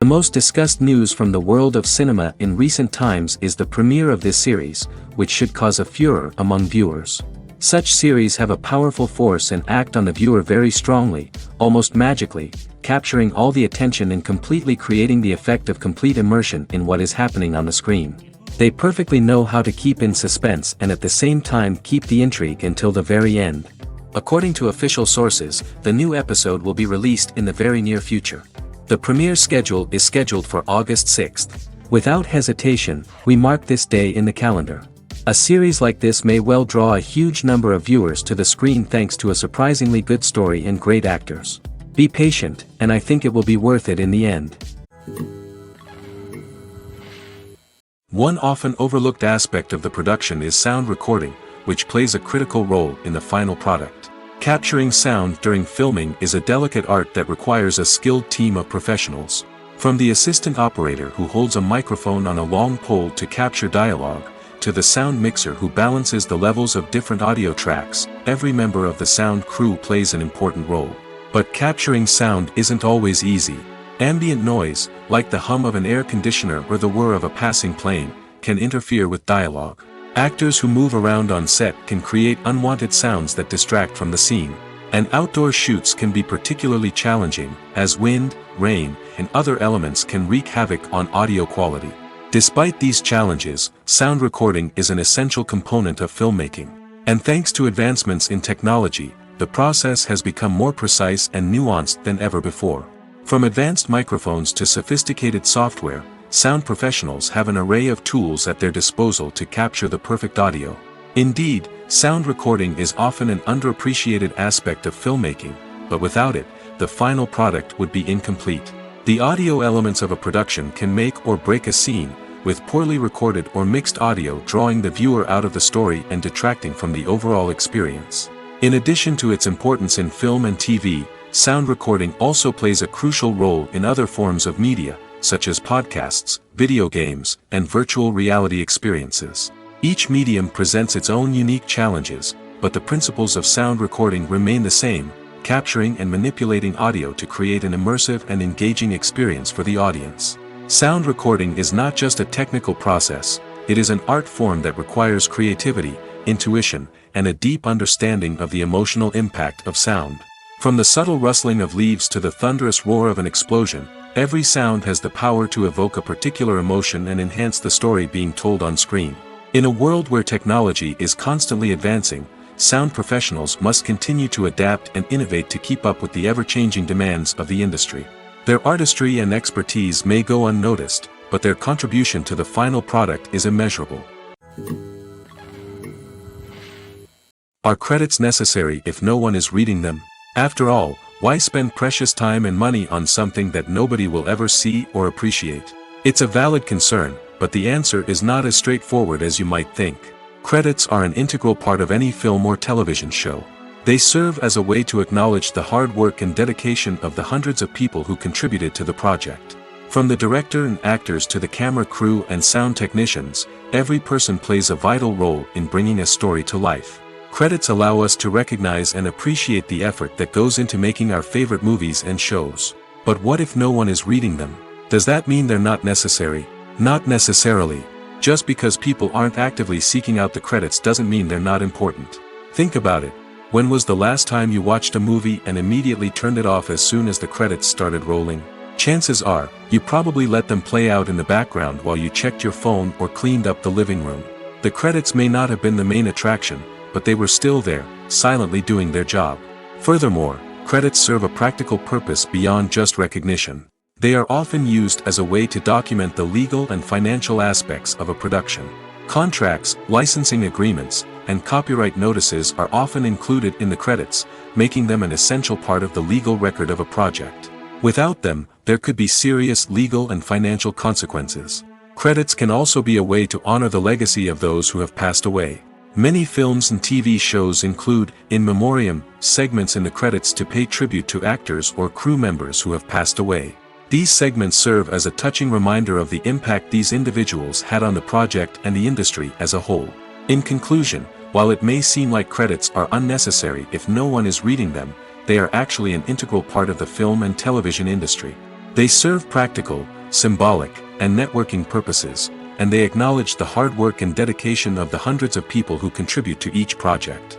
most discussed news from the world of cinema in recent times is the premiere of this series, which should cause a furor among viewers. Such series have a powerful force and act on the viewer very strongly, almost magically, capturing all the attention and completely creating the effect of complete immersion in what is happening on the screen. They perfectly know how to keep in suspense and at the same time keep the intrigue until the very end. According to official sources, the new episode will be released in the very near future. The premiere schedule is scheduled for August 6th. Without hesitation, we mark this day in the calendar. A series like this may well draw a huge number of viewers to the screen thanks to a surprisingly good story and great actors. Be patient, and I think it will be worth it in the end. One often overlooked aspect of the production is sound recording, which plays a critical role in the final product. Capturing sound during filming is a delicate art that requires a skilled team of professionals. From the assistant operator who holds a microphone on a long pole to capture dialogue, to the sound mixer who balances the levels of different audio tracks, every member of the sound crew plays an important role. But capturing sound isn't always easy. Ambient noise, like the hum of an air conditioner or the whir of a passing plane, can interfere with dialogue. Actors who move around on set can create unwanted sounds that distract from the scene. And outdoor shoots can be particularly challenging, as wind, rain, and other elements can wreak havoc on audio quality. Despite these challenges, sound recording is an essential component of filmmaking. And thanks to advancements in technology, the process has become more precise and nuanced than ever before. From advanced microphones to sophisticated software, sound professionals have an array of tools at their disposal to capture the perfect audio. Indeed, sound recording is often an underappreciated aspect of filmmaking, but without it, the final product would be incomplete. The audio elements of a production can make or break a scene, with poorly recorded or mixed audio drawing the viewer out of the story and detracting from the overall experience. In addition to its importance in film and TV, sound recording also plays a crucial role in other forms of media, such as podcasts, video games, and virtual reality experiences. Each medium presents its own unique challenges, but the principles of sound recording remain the same, capturing and manipulating audio to create an immersive and engaging experience for the audience. Sound recording is not just a technical process, it is an art form that requires creativity, intuition, and a deep understanding of the emotional impact of sound. From the subtle rustling of leaves to the thunderous roar of an explosion, every sound has the power to evoke a particular emotion and enhance the story being told on screen. In a world where technology is constantly advancing, sound professionals must continue to adapt and innovate to keep up with the ever-changing demands of the industry. Their artistry and expertise may go unnoticed, but their contribution to the final product is immeasurable. Are credits necessary if no one is reading them? After all, why spend precious time and money on something that nobody will ever see or appreciate? It's a valid concern, but the answer is not as straightforward as you might think. Credits are an integral part of any film or television show. They serve as a way to acknowledge the hard work and dedication of the hundreds of people who contributed to the project. From the director and actors to the camera crew and sound technicians, every person plays a vital role in bringing a story to life. Credits allow us to recognize and appreciate the effort that goes into making our favorite movies and shows. But what if no one is reading them? Does that mean they're not necessary? Not necessarily. Just because people aren't actively seeking out the credits doesn't mean they're not important. Think about it. When was the last time you watched a movie and immediately turned it off as soon as the credits started rolling? Chances are, you probably let them play out in the background while you checked your phone or cleaned up the living room. The credits may not have been the main attraction, but they were still there, silently doing their job. Furthermore, credits serve a practical purpose beyond just recognition. They are often used as a way to document the legal and financial aspects of a production. Contracts, licensing agreements, and copyright notices are often included in the credits, making them an essential part of the legal record of a project. Without them, there could be serious legal and financial consequences. Credits can also be a way to honor the legacy of those who have passed away. Many films and TV shows include, in memoriam, segments in the credits to pay tribute to actors or crew members who have passed away. These segments serve as a touching reminder of the impact these individuals had on the project and the industry as a whole. In conclusion, while it may seem like credits are unnecessary if no one is reading them, they are actually an integral part of the film and television industry. They serve practical, symbolic, and networking purposes, and they acknowledge the hard work and dedication of the hundreds of people who contribute to each project.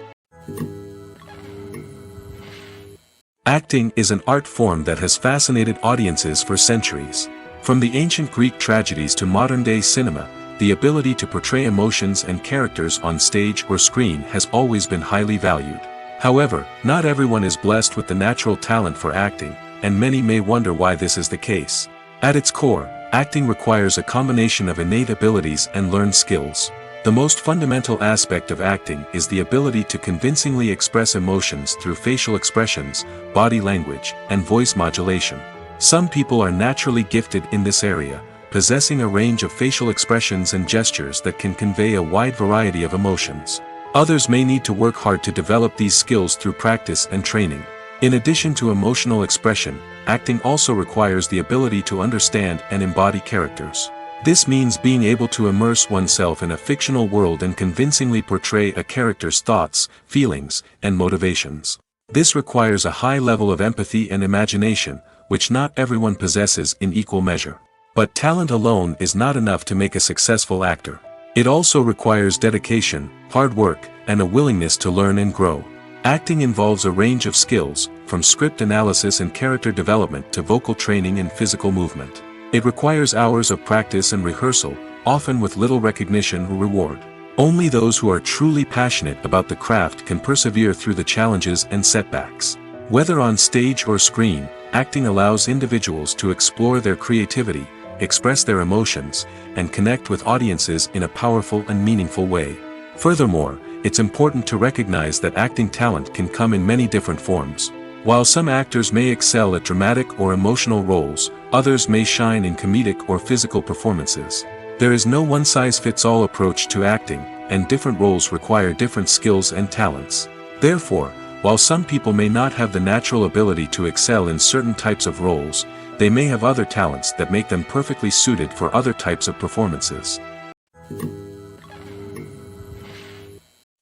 Acting is an art form that has fascinated audiences for centuries. From the ancient Greek tragedies to modern-day cinema, the ability to portray emotions and characters on stage or screen has always been highly valued. However, not everyone is blessed with the natural talent for acting, and many may wonder why this is the case. At its core, acting requires a combination of innate abilities and learned skills. The most fundamental aspect of acting is the ability to convincingly express emotions through facial expressions, body language, and voice modulation. Some people are naturally gifted in this area, possessing a range of facial expressions and gestures that can convey a wide variety of emotions. Others may need to work hard to develop these skills through practice and training. In addition to emotional expression, acting also requires the ability to understand and embody characters. This means being able to immerse oneself in a fictional world and convincingly portray a character's thoughts, feelings, and motivations. This requires a high level of empathy and imagination, which not everyone possesses in equal measure. But talent alone is not enough to make a successful actor. It also requires dedication, hard work, and a willingness to learn and grow. Acting involves a range of skills, from script analysis and character development to vocal training and physical movement. It requires hours of practice and rehearsal, often with little recognition or reward. Only those who are truly passionate about the craft can persevere through the challenges and setbacks. Whether on stage or screen, acting allows individuals to explore their creativity, express their emotions, and connect with audiences in a powerful and meaningful way. Furthermore, it's important to recognize that acting talent can come in many different forms. While some actors may excel at dramatic or emotional roles, others may shine in comedic or physical performances. There is no one-size-fits-all approach to acting, and different roles require different skills and talents. Therefore, while some people may not have the natural ability to excel in certain types of roles, they may have other talents that make them perfectly suited for other types of performances.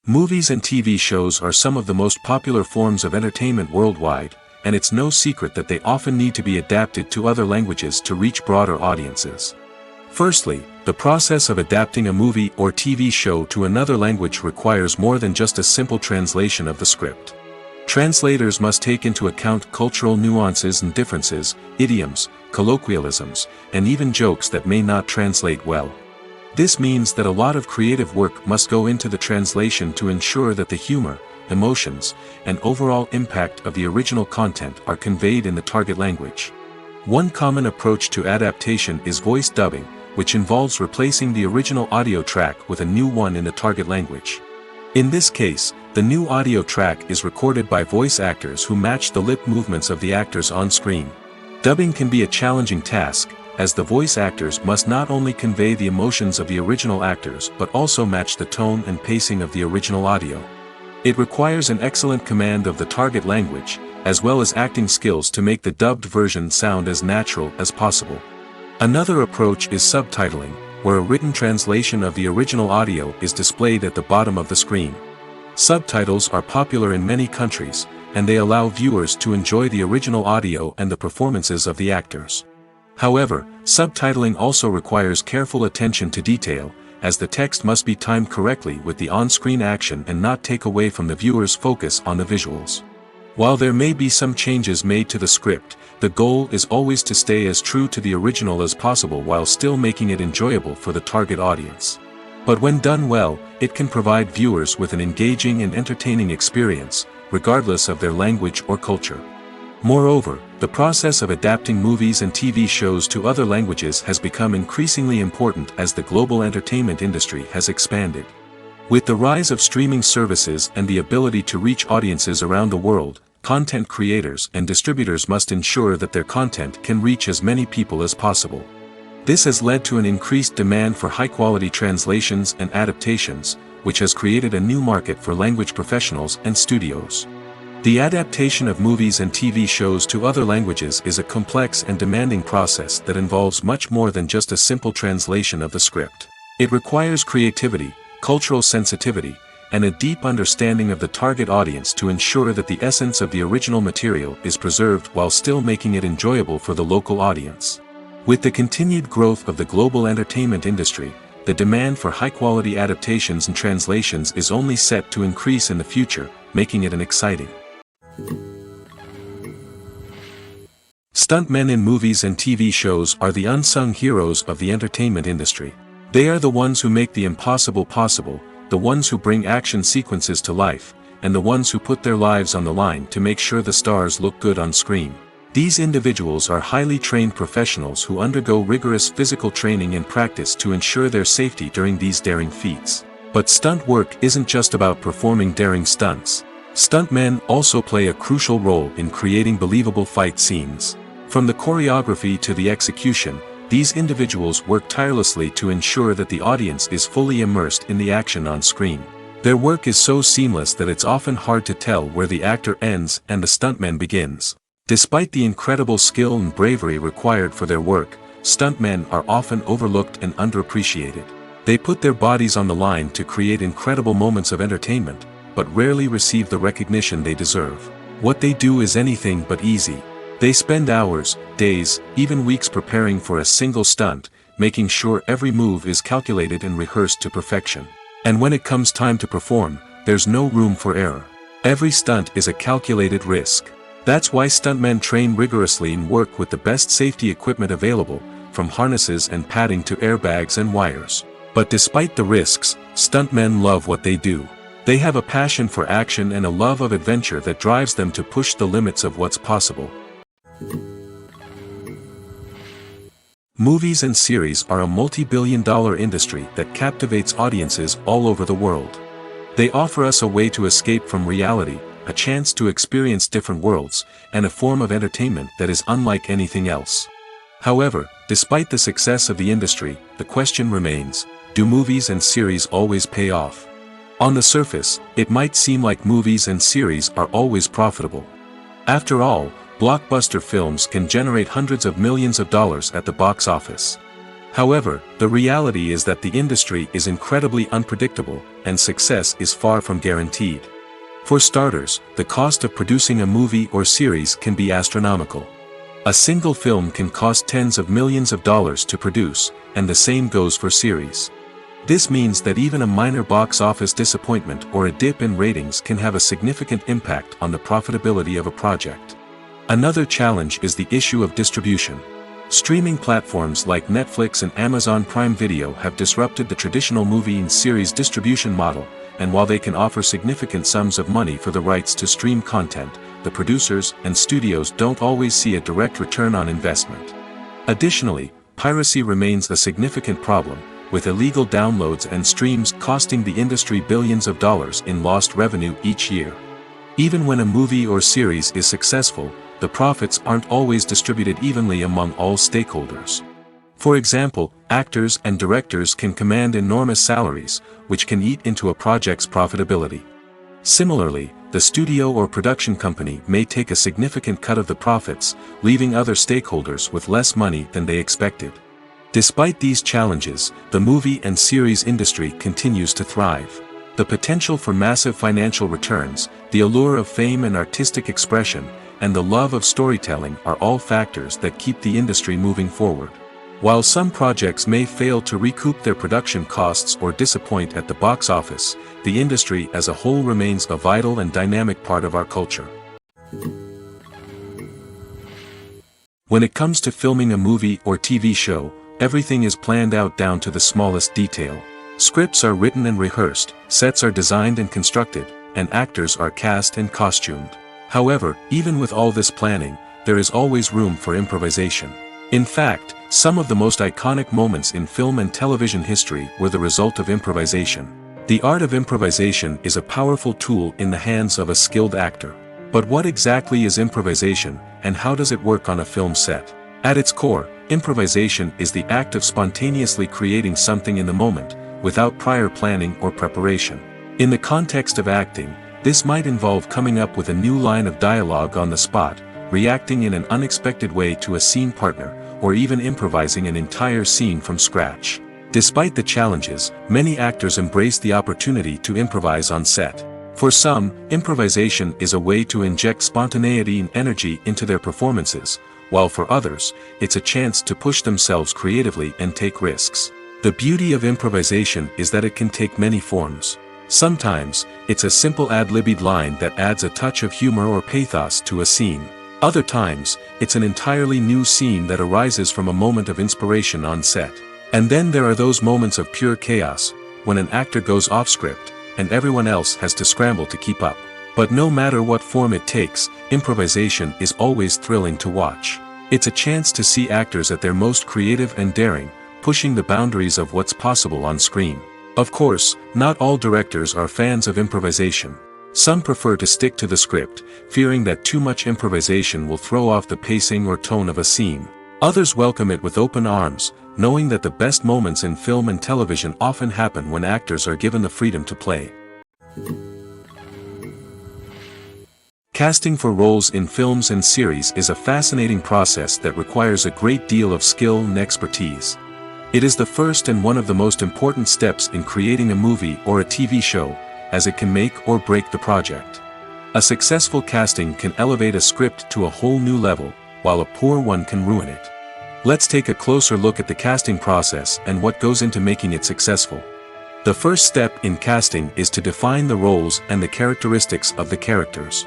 Movies and TV shows are some of the most popular forms of entertainment worldwide, and it's no secret that they often need to be adapted to other languages to reach broader audiences. Firstly, the process of adapting a movie or TV show to another language requires more than just a simple translation of the script. Translators must take into account cultural nuances and differences, idioms, colloquialisms, and even jokes that may not translate well. This means that a lot of creative work must go into the translation to ensure that the humor, emotions, and overall impact of the original content are conveyed in the target language. One common approach to adaptation is voice dubbing, which involves replacing the original audio track with a new one in the target language. In this case, the new audio track is recorded by voice actors who match the lip movements of the actors on screen. Dubbing can be a challenging task, as the voice actors must not only convey the emotions of the original actors but also match the tone and pacing of the original audio. It requires an excellent command of the target language, as well as acting skills to make the dubbed version sound as natural as possible. Another approach is subtitling, where a written translation of the original audio is displayed at the bottom of the screen. Subtitles are popular in many countries, and they allow viewers to enjoy the original audio and the performances of the actors. However, subtitling also requires careful attention to detail, as the text must be timed correctly with the on-screen action and not take away from the viewer's focus on the visuals. While there may be some changes made to the script, the goal is always to stay as true to the original as possible while still making it enjoyable for the target audience. But when done well, it can provide viewers with an engaging and entertaining experience, regardless of their language or culture. Moreover, the process of adapting movies and TV shows to other languages has become increasingly important as the global entertainment industry has expanded. With the rise of streaming services and the ability to reach audiences around the world, content creators and distributors must ensure that their content can reach as many people as possible. This has led to an increased demand for high-quality translations and adaptations, which has created a new market for language professionals and studios. The adaptation of movies and TV shows to other languages is a complex and demanding process that involves much more than just a simple translation of the script. It requires creativity, cultural sensitivity, and a deep understanding of the target audience to ensure that the essence of the original material is preserved while still making it enjoyable for the local audience. With the continued growth of the global entertainment industry, the demand for high-quality adaptations and translations is only set to increase in the future, making it an exciting. Stuntmen in movies and TV shows are the unsung heroes of the entertainment industry. They are the ones who make the impossible possible, the ones who bring action sequences to life, and the ones who put their lives on the line to make sure the stars look good on screen. These individuals are highly trained professionals who undergo rigorous physical training and practice to ensure their safety during these daring feats. But stunt work isn't just about performing daring stunts. Stuntmen also play a crucial role in creating believable fight scenes. From the choreography to the execution, these individuals work tirelessly to ensure that the audience is fully immersed in the action on screen. Their work is so seamless that it's often hard to tell where the actor ends and the stuntman begins. Despite the incredible skill and bravery required for their work, stuntmen are often overlooked and underappreciated. They put their bodies on the line to create incredible moments of entertainment, but rarely receive the recognition they deserve. What they do is anything but easy. They spend hours, days, even weeks preparing for a single stunt, making sure every move is calculated and rehearsed to perfection. And when it comes time to perform, there's no room for error. Every stunt is a calculated risk. That's why stuntmen train rigorously and work with the best safety equipment available, from harnesses and padding to airbags and wires. But despite the risks, stuntmen love what they do. They have a passion for action and a love of adventure that drives them to push the limits of what's possible. Movies and series are a multi-billion-dollar industry that captivates audiences all over the world. They offer us a way to escape from reality, a chance to experience different worlds, and a form of entertainment that is unlike anything else. However, despite the success of the industry, the question remains, do movies and series always pay off? On the surface, it might seem like movies and series are always profitable. After all, blockbuster films can generate hundreds of millions of dollars at the box office. However, the reality is that the industry is incredibly unpredictable, and success is far from guaranteed. For starters, the cost of producing a movie or series can be astronomical. A single film can cost tens of millions of dollars to produce, and the same goes for series. This means that even a minor box office disappointment or a dip in ratings can have a significant impact on the profitability of a project. Another challenge is the issue of distribution. Streaming platforms like Netflix and Amazon Prime Video have disrupted the traditional movie and series distribution model, and while they can offer significant sums of money for the rights to stream content, the producers and studios don't always see a direct return on investment. Additionally, piracy remains a significant problem, with illegal downloads and streams costing the industry billions of dollars in lost revenue each year. Even when a movie or series is successful, the profits aren't always distributed evenly among all stakeholders. For example, actors and directors can command enormous salaries, which can eat into a project's profitability. Similarly, the studio or production company may take a significant cut of the profits, leaving other stakeholders with less money than they expected. Despite these challenges, the movie and series industry continues to thrive. The potential for massive financial returns, the allure of fame and artistic expression, and the love of storytelling are all factors that keep the industry moving forward. While some projects may fail to recoup their production costs or disappoint at the box office, the industry as a whole remains a vital and dynamic part of our culture. When it comes to filming a movie or TV show, everything is planned out down to the smallest detail. Scripts are written and rehearsed, sets are designed and constructed, and actors are cast and costumed. However, even with all this planning, there is always room for improvisation. In fact, some of the most iconic moments in film and television history were the result of improvisation. The art of improvisation is a powerful tool in the hands of a skilled actor. But what exactly is improvisation, and how does it work on a film set? At its core, improvisation is the act of spontaneously creating something in the moment, without prior planning or preparation. In the context of acting, this might involve coming up with a new line of dialogue on the spot, reacting in an unexpected way to a scene partner, or even improvising an entire scene from scratch. Despite the challenges, many actors embrace the opportunity to improvise on set. For some, improvisation is a way to inject spontaneity and energy into their performances, while for others, it's a chance to push themselves creatively and take risks. The beauty of improvisation is that it can take many forms. Sometimes, it's a simple ad-libbed line that adds a touch of humor or pathos to a scene. Other times, it's an entirely new scene that arises from a moment of inspiration on set. And then there are those moments of pure chaos, when an actor goes off script, and everyone else has to scramble to keep up. But no matter what form it takes, improvisation is always thrilling to watch. It's a chance to see actors at their most creative and daring, pushing the boundaries of what's possible on screen. Of course, not all directors are fans of improvisation. Some prefer to stick to the script, fearing that too much improvisation will throw off the pacing or tone of a scene. Others welcome it with open arms, knowing that the best moments in film and television often happen when actors are given the freedom to play. Casting for roles in films and series is a fascinating process that requires a great deal of skill and expertise. It is the first and one of the most important steps in creating a movie or a TV show, as it can make or break the project. A successful casting can elevate a script to a whole new level, while a poor one can ruin it. Let's take a closer look at the casting process and what goes into making it successful. The first step in casting is to define the roles and the characteristics of the characters.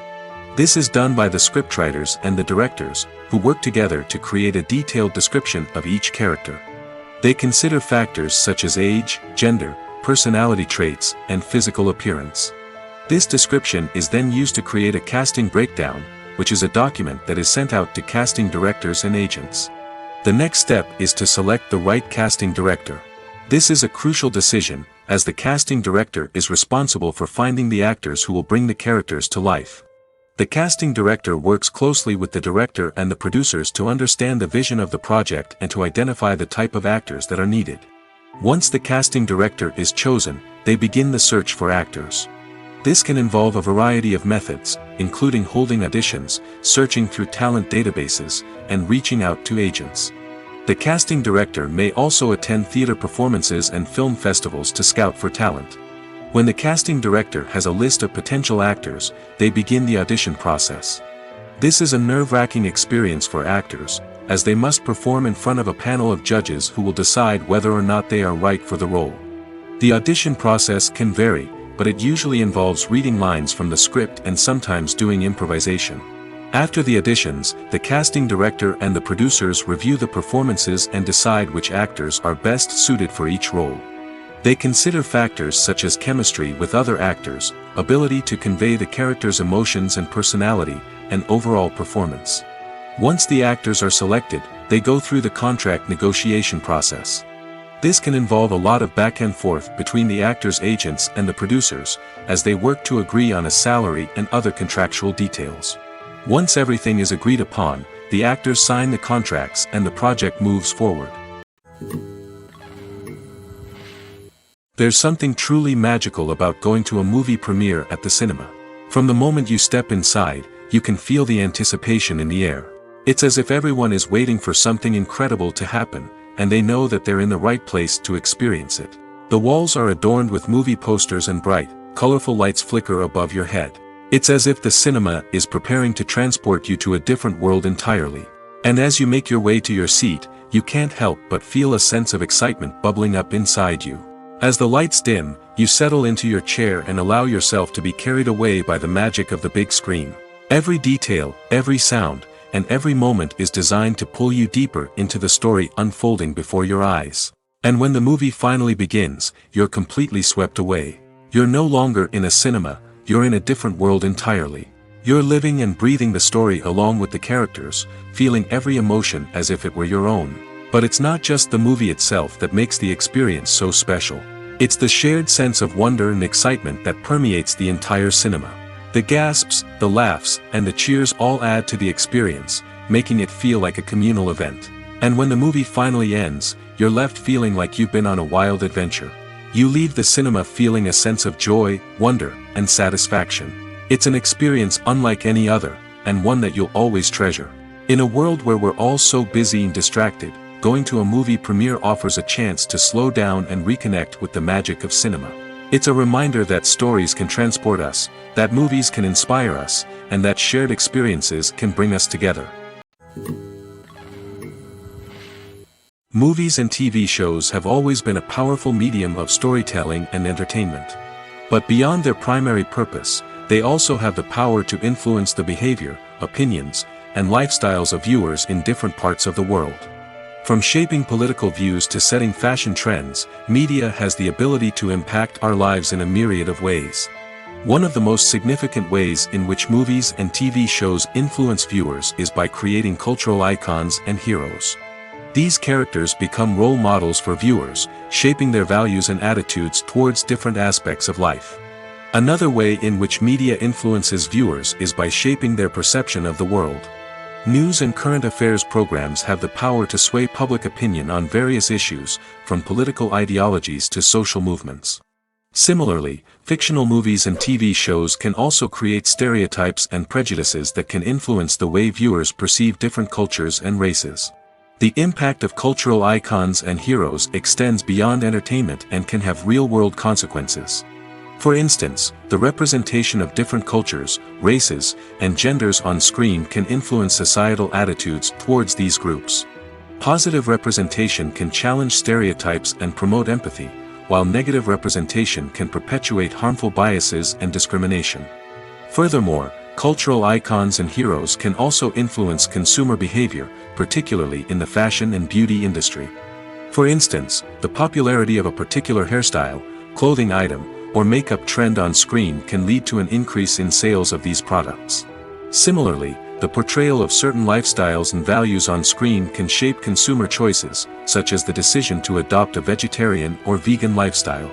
This is done by the scriptwriters and the directors, who work together to create a detailed description of each character. They consider factors such as age, gender, personality traits, and physical appearance. This description is then used to create a casting breakdown, which is a document that is sent out to casting directors and agents. The next step is to select the right casting director. This is a crucial decision, as the casting director is responsible for finding the actors who will bring the characters to life. The casting director works closely with the director and the producers to understand the vision of the project and to identify the type of actors that are needed. Once the casting director is chosen, they begin the search for actors. This can involve a variety of methods, including holding auditions, searching through talent databases, and reaching out to agents. The casting director may also attend theater performances and film festivals to scout for talent. When the casting director has a list of potential actors, they begin the audition process. This is a nerve-wracking experience for actors, as they must perform in front of a panel of judges who will decide whether or not they are right for the role. The audition process can vary, but it usually involves reading lines from the script and sometimes doing improvisation. After the auditions, the casting director and the producers review the performances and decide which actors are best suited for each role. They consider factors such as chemistry with other actors, ability to convey the character's emotions and personality, and overall performance. Once the actors are selected, they go through the contract negotiation process. This can involve a lot of back and forth between the actors' agents and the producers, as they work to agree on a salary and other contractual details. Once everything is agreed upon, the actors sign the contracts and the project moves forward. There's something truly magical about going to a movie premiere at the cinema. From the moment you step inside, you can feel the anticipation in the air. It's as if everyone is waiting for something incredible to happen, and they know that they're in the right place to experience it. The walls are adorned with movie posters and bright, colorful lights flicker above your head. It's as if the cinema is preparing to transport you to a different world entirely. And as you make your way to your seat, you can't help but feel a sense of excitement bubbling up inside you. As the lights dim, you settle into your chair and allow yourself to be carried away by the magic of the big screen. Every detail, every sound, and every moment is designed to pull you deeper into the story unfolding before your eyes. And when the movie finally begins, you're completely swept away. You're no longer in a cinema, you're in a different world entirely. You're living and breathing the story along with the characters, feeling every emotion as if it were your own. But it's not just the movie itself that makes the experience so special. It's the shared sense of wonder and excitement that permeates the entire cinema. The gasps, the laughs, and the cheers all add to the experience, making it feel like a communal event. And when the movie finally ends, you're left feeling like you've been on a wild adventure. You leave the cinema feeling a sense of joy, wonder, and satisfaction. It's an experience unlike any other, and one that you'll always treasure. In a world where we're all so busy and distracted, going to a movie premiere offers a chance to slow down and reconnect with the magic of cinema. It's a reminder that stories can transport us, that movies can inspire us, and that shared experiences can bring us together. Movies and TV shows have always been a powerful medium of storytelling and entertainment. But beyond their primary purpose, they also have the power to influence the behavior, opinions, and lifestyles of viewers in different parts of the world. From shaping political views to setting fashion trends, media has the ability to impact our lives in a myriad of ways. One of the most significant ways in which movies and TV shows influence viewers is by creating cultural icons and heroes. These characters become role models for viewers, shaping their values and attitudes towards different aspects of life. Another way in which media influences viewers is by shaping their perception of the world. News and current affairs programs have the power to sway public opinion on various issues, from political ideologies to social movements. Similarly, fictional movies and TV shows can also create stereotypes and prejudices that can influence the way viewers perceive different cultures and races. The impact of cultural icons and heroes extends beyond entertainment and can have real-world consequences. For instance, the representation of different cultures, races, and genders on screen can influence societal attitudes towards these groups. Positive representation can challenge stereotypes and promote empathy, while negative representation can perpetuate harmful biases and discrimination. Furthermore, cultural icons and heroes can also influence consumer behavior, particularly in the fashion and beauty industry. For instance, the popularity of a particular hairstyle, clothing item, or makeup trend on screen can lead to an increase in sales of these products. Similarly, the portrayal of certain lifestyles and values on screen can shape consumer choices, such as the decision to adopt a vegetarian or vegan lifestyle.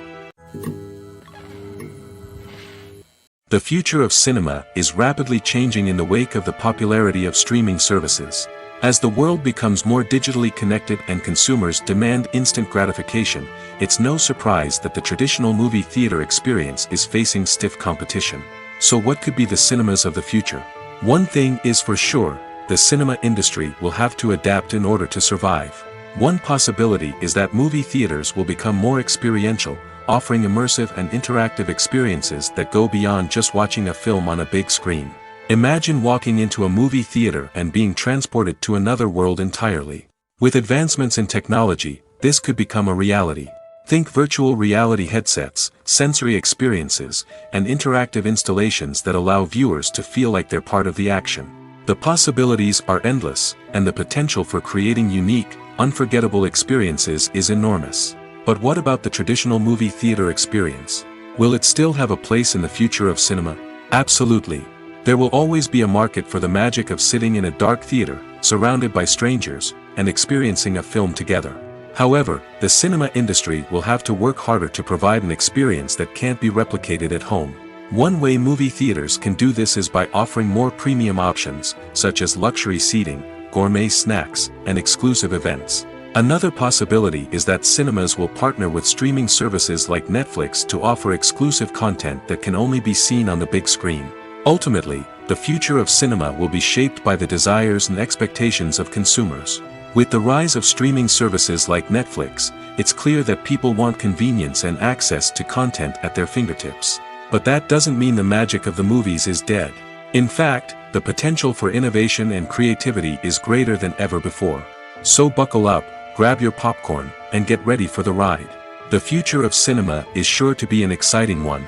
The future of cinema is rapidly changing in the wake of the popularity of streaming services. As the world becomes more digitally connected and consumers demand instant gratification, it's no surprise that the traditional movie theater experience is facing stiff competition. So what could be the cinemas of the future? One thing is for sure, the cinema industry will have to adapt in order to survive. One possibility is that movie theaters will become more experiential, offering immersive and interactive experiences that go beyond just watching a film on a big screen. Imagine walking into a movie theater and being transported to another world entirely. With advancements in technology, this could become a reality. Think virtual reality headsets, sensory experiences, and interactive installations that allow viewers to feel like they're part of the action. The possibilities are endless, and the potential for creating unique, unforgettable experiences is enormous. But what about the traditional movie theater experience? Will it still have a place in the future of cinema? Absolutely. There will always be a market for the magic of sitting in a dark theater, surrounded by strangers, and experiencing a film together. However, the cinema industry will have to work harder to provide an experience that can't be replicated at home. One way movie theaters can do this is by offering more premium options, such as luxury seating, gourmet snacks, and exclusive events. Another possibility is that cinemas will partner with streaming services like Netflix to offer exclusive content that can only be seen on the big screen. Ultimately, the future of cinema will be shaped by the desires and expectations of consumers. With the rise of streaming services like Netflix, it's clear that people want convenience and access to content at their fingertips. But that doesn't mean the magic of the movies is dead. In fact, the potential for innovation and creativity is greater than ever before. So buckle up, grab your popcorn, and get ready for the ride. The future of cinema is sure to be an exciting one.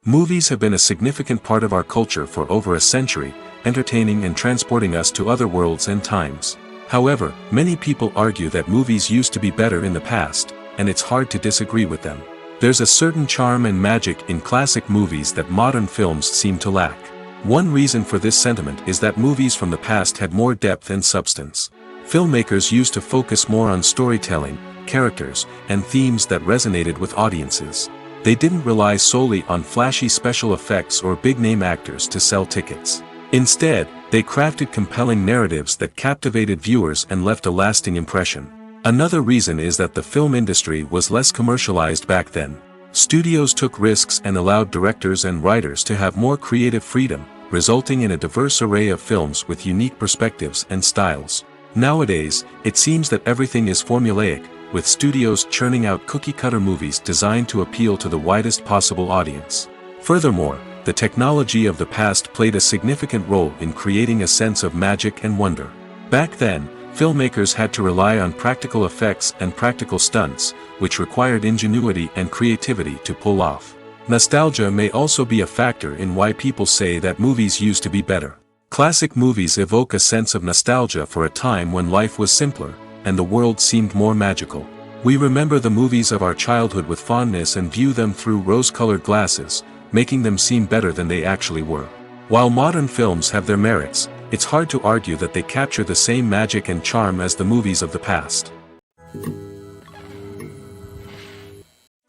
Movies have been a significant part of our culture for over a century, entertaining and transporting us to other worlds and times. However, many people argue that movies used to be better in the past, and it's hard to disagree with them. There's a certain charm and magic in classic movies that modern films seem to lack. One reason for this sentiment is that movies from the past had more depth and substance. Filmmakers used to focus more on storytelling, characters, and themes that resonated with audiences. They didn't rely solely on flashy special effects or big-name actors to sell tickets. Instead, they crafted compelling narratives that captivated viewers and left a lasting impression. Another reason is that the film industry was less commercialized back then. Studios took risks and allowed directors and writers to have more creative freedom, resulting in a diverse array of films with unique perspectives and styles. Nowadays, it seems that everything is formulaic, with studios churning out cookie-cutter movies designed to appeal to the widest possible audience. Furthermore, the technology of the past played a significant role in creating a sense of magic and wonder. Back then, filmmakers had to rely on practical effects and practical stunts, which required ingenuity and creativity to pull off. Nostalgia may also be a factor in why people say that movies used to be better. Classic movies evoke a sense of nostalgia for a time when life was simpler, and the world seemed more magical. We remember the movies of our childhood with fondness and view them through rose-colored glasses, making them seem better than they actually were. While modern films have their merits, it's hard to argue that they capture the same magic and charm as the movies of the past.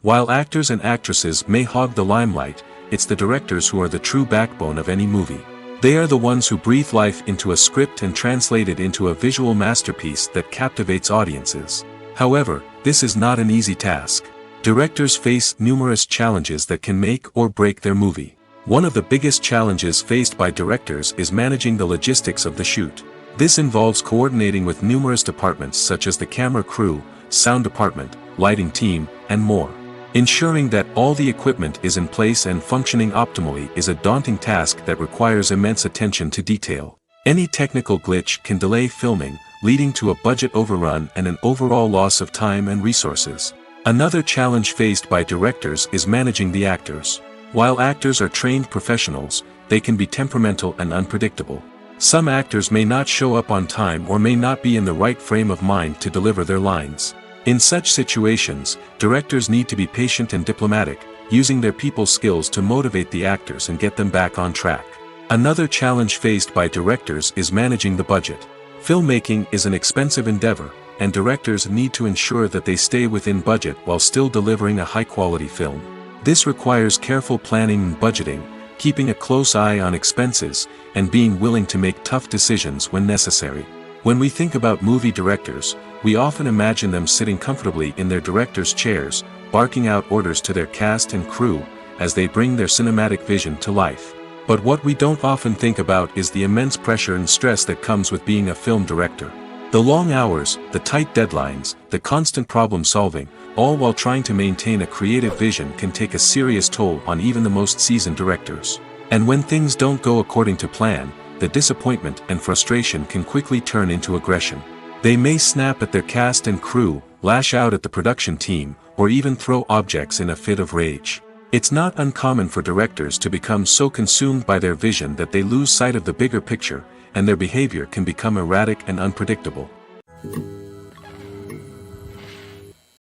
While actors and actresses may hog the limelight, it's the directors who are the true backbone of any movie. They are the ones who breathe life into a script and translate it into a visual masterpiece that captivates audiences. However, this is not an easy task. Directors face numerous challenges that can make or break their movie. One of the biggest challenges faced by directors is managing the logistics of the shoot. This involves coordinating with numerous departments such as the camera crew, sound department, lighting team, and more. Ensuring that all the equipment is in place and functioning optimally is a daunting task that requires immense attention to detail. Any technical glitch can delay filming, leading to a budget overrun and an overall loss of time and resources. Another challenge faced by directors is managing the actors. While actors are trained professionals, they can be temperamental and unpredictable. Some actors may not show up on time or may not be in the right frame of mind to deliver their lines. In such situations, directors need to be patient and diplomatic, using their people skills to motivate the actors and get them back on track. Another challenge faced by directors is managing the budget. Filmmaking is an expensive endeavor, and directors need to ensure that they stay within budget while still delivering a high-quality film. This requires careful planning and budgeting, keeping a close eye on expenses, and being willing to make tough decisions when necessary. When we think about movie directors, we often imagine them sitting comfortably in their director's chairs, barking out orders to their cast and crew, as they bring their cinematic vision to life. But what we don't often think about is the immense pressure and stress that comes with being a film director. The long hours, the tight deadlines, the constant problem solving, all while trying to maintain a creative vision can take a serious toll on even the most seasoned directors. And when things don't go according to plan, the disappointment and frustration can quickly turn into aggression. They may snap at their cast and crew, lash out at the production team, or even throw objects in a fit of rage. It's not uncommon for directors to become so consumed by their vision that they lose sight of the bigger picture, and their behavior can become erratic and unpredictable.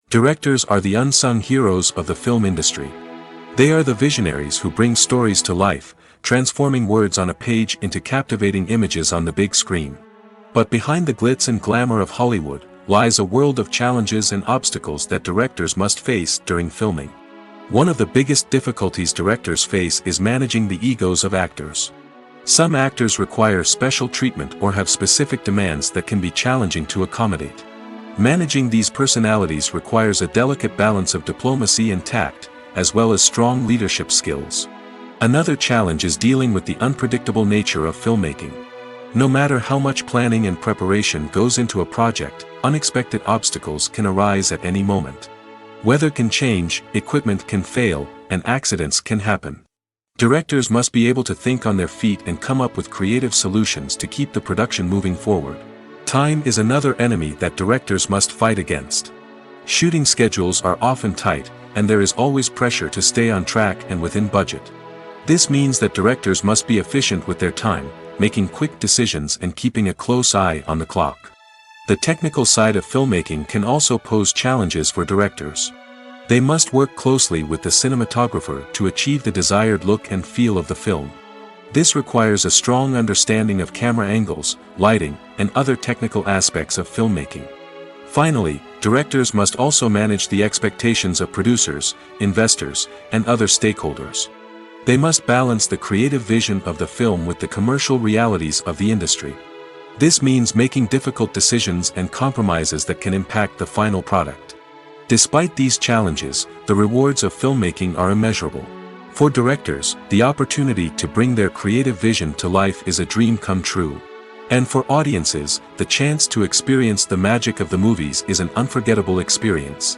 Directors are the unsung heroes of the film industry. They are the visionaries who bring stories to life, transforming words on a page into captivating images on the big screen. But behind the glitz and glamour of Hollywood, lies a world of challenges and obstacles that directors must face during filming. One of the biggest difficulties directors face is managing the egos of actors. Some actors require special treatment or have specific demands that can be challenging to accommodate. Managing these personalities requires a delicate balance of diplomacy and tact, as well as strong leadership skills. Another challenge is dealing with the unpredictable nature of filmmaking. No matter how much planning and preparation goes into a project, unexpected obstacles can arise at any moment. Weather can change, equipment can fail, and accidents can happen. Directors must be able to think on their feet and come up with creative solutions to keep the production moving forward. Time is another enemy that directors must fight against. Shooting schedules are often tight, and there is always pressure to stay on track and within budget. This means that directors must be efficient with their time, making quick decisions and keeping a close eye on the clock. The technical side of filmmaking can also pose challenges for directors. They must work closely with the cinematographer to achieve the desired look and feel of the film. This requires a strong understanding of camera angles, lighting, and other technical aspects of filmmaking. Finally, directors must also manage the expectations of producers, investors, and other stakeholders. They must balance the creative vision of the film with the commercial realities of the industry. This means making difficult decisions and compromises that can impact the final product. Despite these challenges, the rewards of filmmaking are immeasurable. For directors, the opportunity to bring their creative vision to life is a dream come true. And for audiences, the chance to experience the magic of the movies is an unforgettable experience.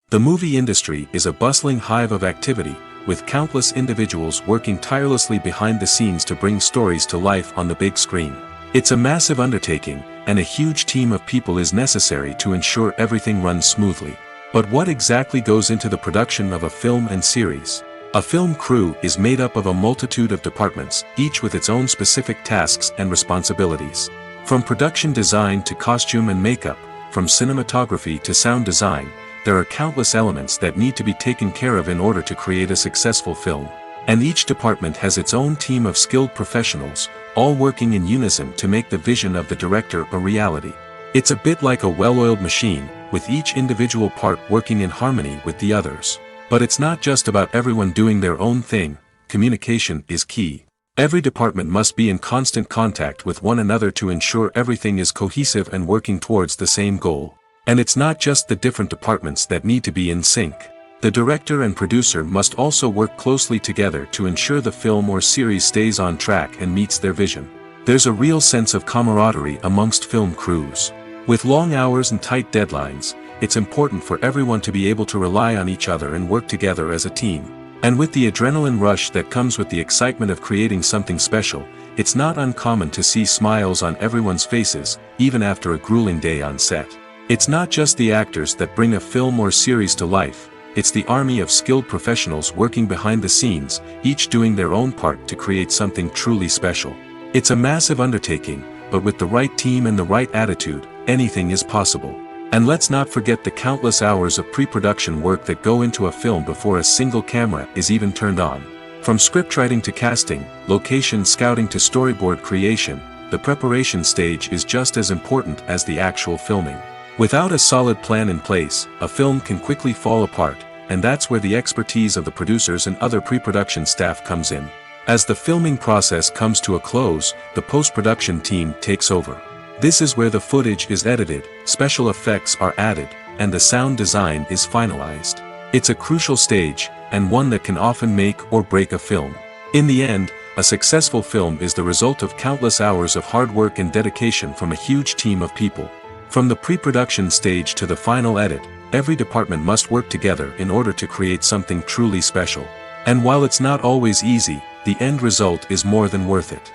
The movie industry is a bustling hive of activity, with countless individuals working tirelessly behind the scenes to bring stories to life on the big screen. It's a massive undertaking, and a huge team of people is necessary to ensure everything runs smoothly. But what exactly goes into the production of a film and series? A film crew is made up of a multitude of departments, each with its own specific tasks and responsibilities. From production design to costume and makeup, from cinematography to sound design, there are countless elements that need to be taken care of in order to create a successful film. And each department has its own team of skilled professionals, all working in unison to make the vision of the director a reality. It's a bit like a well-oiled machine, with each individual part working in harmony with the others. But it's not just about everyone doing their own thing. Communication is key. Every department must be in constant contact with one another to ensure everything is cohesive and working towards the same goal. And it's not just the different departments that need to be in sync. The director and producer must also work closely together to ensure the film or series stays on track and meets their vision. There's a real sense of camaraderie amongst film crews. With long hours and tight deadlines, it's important for everyone to be able to rely on each other and work together as a team. And with the adrenaline rush that comes with the excitement of creating something special, it's not uncommon to see smiles on everyone's faces, even after a grueling day on set. It's not just the actors that bring a film or series to life, it's the army of skilled professionals working behind the scenes, each doing their own part to create something truly special. It's a massive undertaking, but with the right team and the right attitude, anything is possible. And let's not forget the countless hours of pre-production work that go into a film before a single camera is even turned on. From scriptwriting to casting, location scouting to storyboard creation, the preparation stage is just as important as the actual filming. Without a solid plan in place, a film can quickly fall apart, and that's where the expertise of the producers and other pre-production staff comes in. As the filming process comes to a close, the post-production team takes over. This is where the footage is edited, special effects are added, and the sound design is finalized. It's a crucial stage, and one that can often make or break a film. In the end, a successful film is the result of countless hours of hard work and dedication from a huge team of people. From the pre-production stage to the final edit, every department must work together in order to create something truly special. And while it's not always easy, the end result is more than worth it.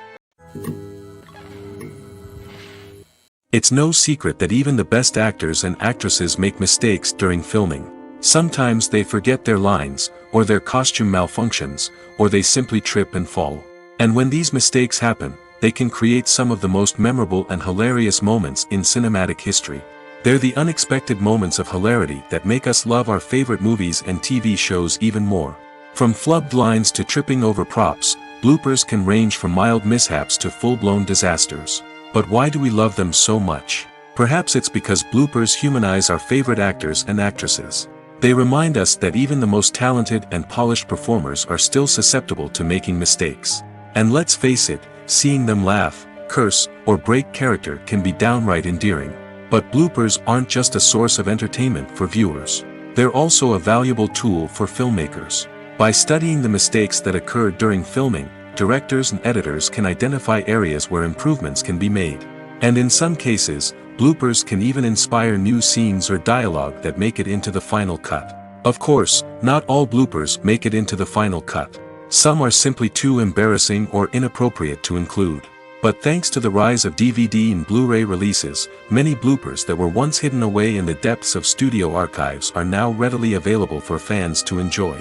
It's no secret that even the best actors and actresses make mistakes during filming. Sometimes they forget their lines, or their costume malfunctions, or they simply trip and fall. And when these mistakes happen, they can create some of the most memorable and hilarious moments in cinematic history. They're the unexpected moments of hilarity that make us love our favorite movies and TV shows even more. From flubbed lines to tripping over props, bloopers can range from mild mishaps to full-blown disasters. But why do we love them so much? Perhaps it's because bloopers humanize our favorite actors and actresses. They remind us that even the most talented and polished performers are still susceptible to making mistakes. And let's face it, seeing them laugh, curse, or break character can be downright endearing. But bloopers aren't just a source of entertainment for viewers. They're also a valuable tool for filmmakers. By studying the mistakes that occur during filming, directors and editors can identify areas where improvements can be made. And in some cases, bloopers can even inspire new scenes or dialogue that make it into the final cut. Of course, not all bloopers make it into the final cut. Some are simply too embarrassing or inappropriate to include. But thanks to the rise of DVD and Blu-ray releases, many bloopers that were once hidden away in the depths of studio archives are now readily available for fans to enjoy.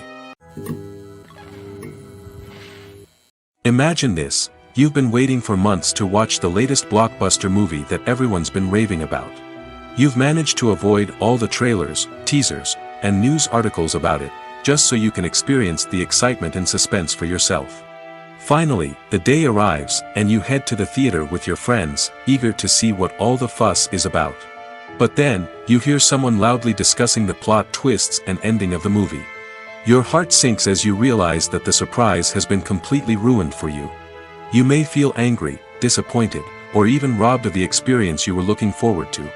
Imagine this, you've been waiting for months to watch the latest blockbuster movie that everyone's been raving about. You've managed to avoid all the trailers, teasers, and news articles about it, just so you can experience the excitement and suspense for yourself. Finally, the day arrives, and you head to the theater with your friends, eager to see what all the fuss is about. But then, you hear someone loudly discussing the plot twists and ending of the movie. Your heart sinks as you realize that the surprise has been completely ruined for you. You may feel angry, disappointed, or even robbed of the experience you were looking forward to.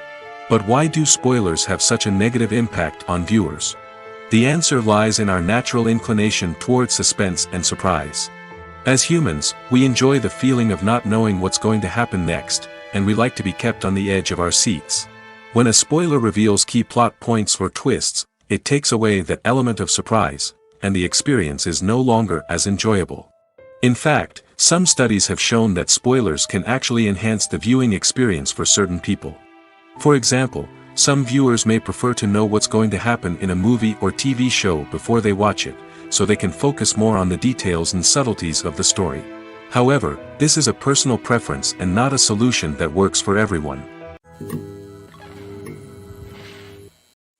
But why do spoilers have such a negative impact on viewers? The answer lies in our natural inclination towards suspense and surprise. As humans, we enjoy the feeling of not knowing what's going to happen next, and we like to be kept on the edge of our seats. When a spoiler reveals key plot points or twists, it takes away that element of surprise, and the experience is no longer as enjoyable. In fact, some studies have shown that spoilers can actually enhance the viewing experience for certain people. For example, some viewers may prefer to know what's going to happen in a movie or TV show before they watch it, so they can focus more on the details and subtleties of the story. However, this is a personal preference and not a solution that works for everyone.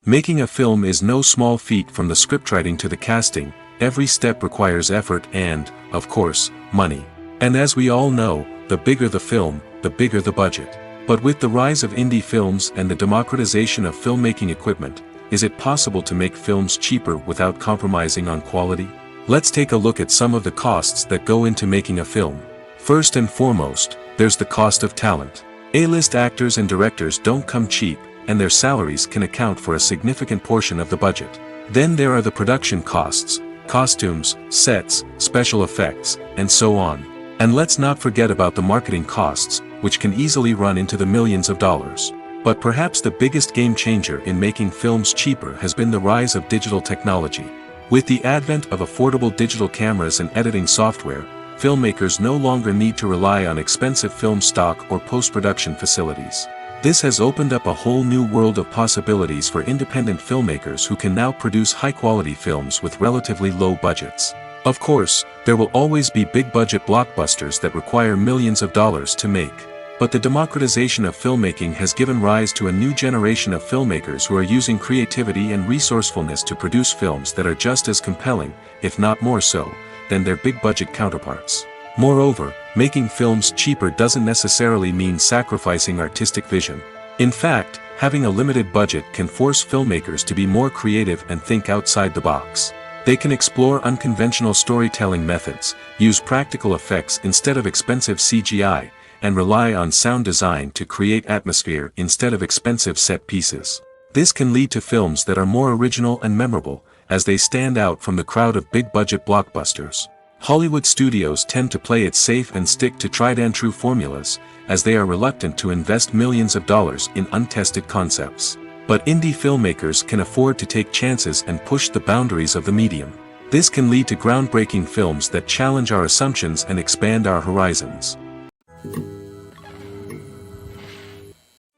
Making a film is no small feat. From the scriptwriting to the casting, every step requires effort and, of course, money. And as we all know, the bigger the film, the bigger the budget. But with the rise of indie films and the democratization of filmmaking equipment, is it possible to make films cheaper without compromising on quality? Let's take a look at some of the costs that go into making a film. First and foremost, there's the cost of talent. A-list actors and directors don't come cheap, and their salaries can account for a significant portion of the budget. Then there are the production costs, costumes, sets, special effects, and so on. And let's not forget about the marketing costs, which can easily run into the millions of dollars. But perhaps the biggest game changer in making films cheaper has been the rise of digital technology. With the advent of affordable digital cameras and editing software, filmmakers no longer need to rely on expensive film stock or post-production facilities. This has opened up a whole new world of possibilities for independent filmmakers who can now produce high-quality films with relatively low budgets. Of course, there will always be big-budget blockbusters that require millions of dollars to make. But the democratization of filmmaking has given rise to a new generation of filmmakers who are using creativity and resourcefulness to produce films that are just as compelling, if not more so, than their big-budget counterparts. Moreover, making films cheaper doesn't necessarily mean sacrificing artistic vision. In fact, having a limited budget can force filmmakers to be more creative and think outside the box. They can explore unconventional storytelling methods, use practical effects instead of expensive CGI, and rely on sound design to create atmosphere instead of expensive set pieces. This can lead to films that are more original and memorable, as they stand out from the crowd of big-budget blockbusters. Hollywood studios tend to play it safe and stick to tried-and-true formulas, as they are reluctant to invest millions of dollars in untested concepts. But indie filmmakers can afford to take chances and push the boundaries of the medium. This can lead to groundbreaking films that challenge our assumptions and expand our horizons.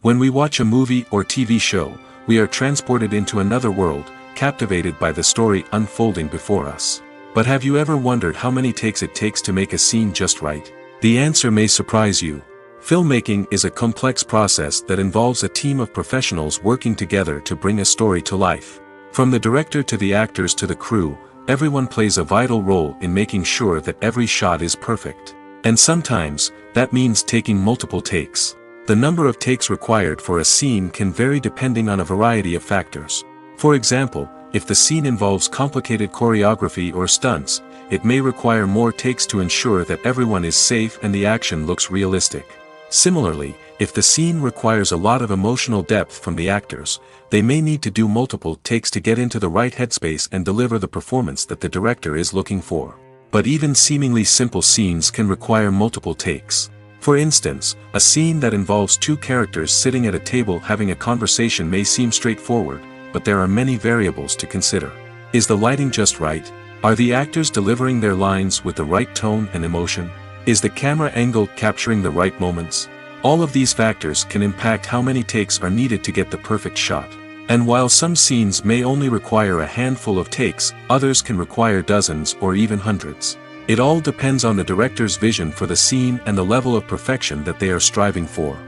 When we watch a movie or TV show, we are transported into another world, captivated by the story unfolding before us. But have you ever wondered how many takes it takes to make a scene just right? The answer may surprise you. Filmmaking is a complex process that involves a team of professionals working together to bring a story to life. From the director to the actors to the crew, everyone plays a vital role in making sure that every shot is perfect. And sometimes, that means taking multiple takes. The number of takes required for a scene can vary depending on a variety of factors. For example, if the scene involves complicated choreography or stunts, it may require more takes to ensure that everyone is safe and the action looks realistic. Similarly, if the scene requires a lot of emotional depth from the actors, they may need to do multiple takes to get into the right headspace and deliver the performance that the director is looking for. But even seemingly simple scenes can require multiple takes. For instance, a scene that involves two characters sitting at a table having a conversation may seem straightforward, but there are many variables to consider. Is the lighting just right? Are the actors delivering their lines with the right tone and emotion? Is the camera angle capturing the right moments? All of these factors can impact how many takes are needed to get the perfect shot. And while some scenes may only require a handful of takes, others can require dozens or even hundreds. It all depends on the director's vision for the scene and the level of perfection that they are striving for.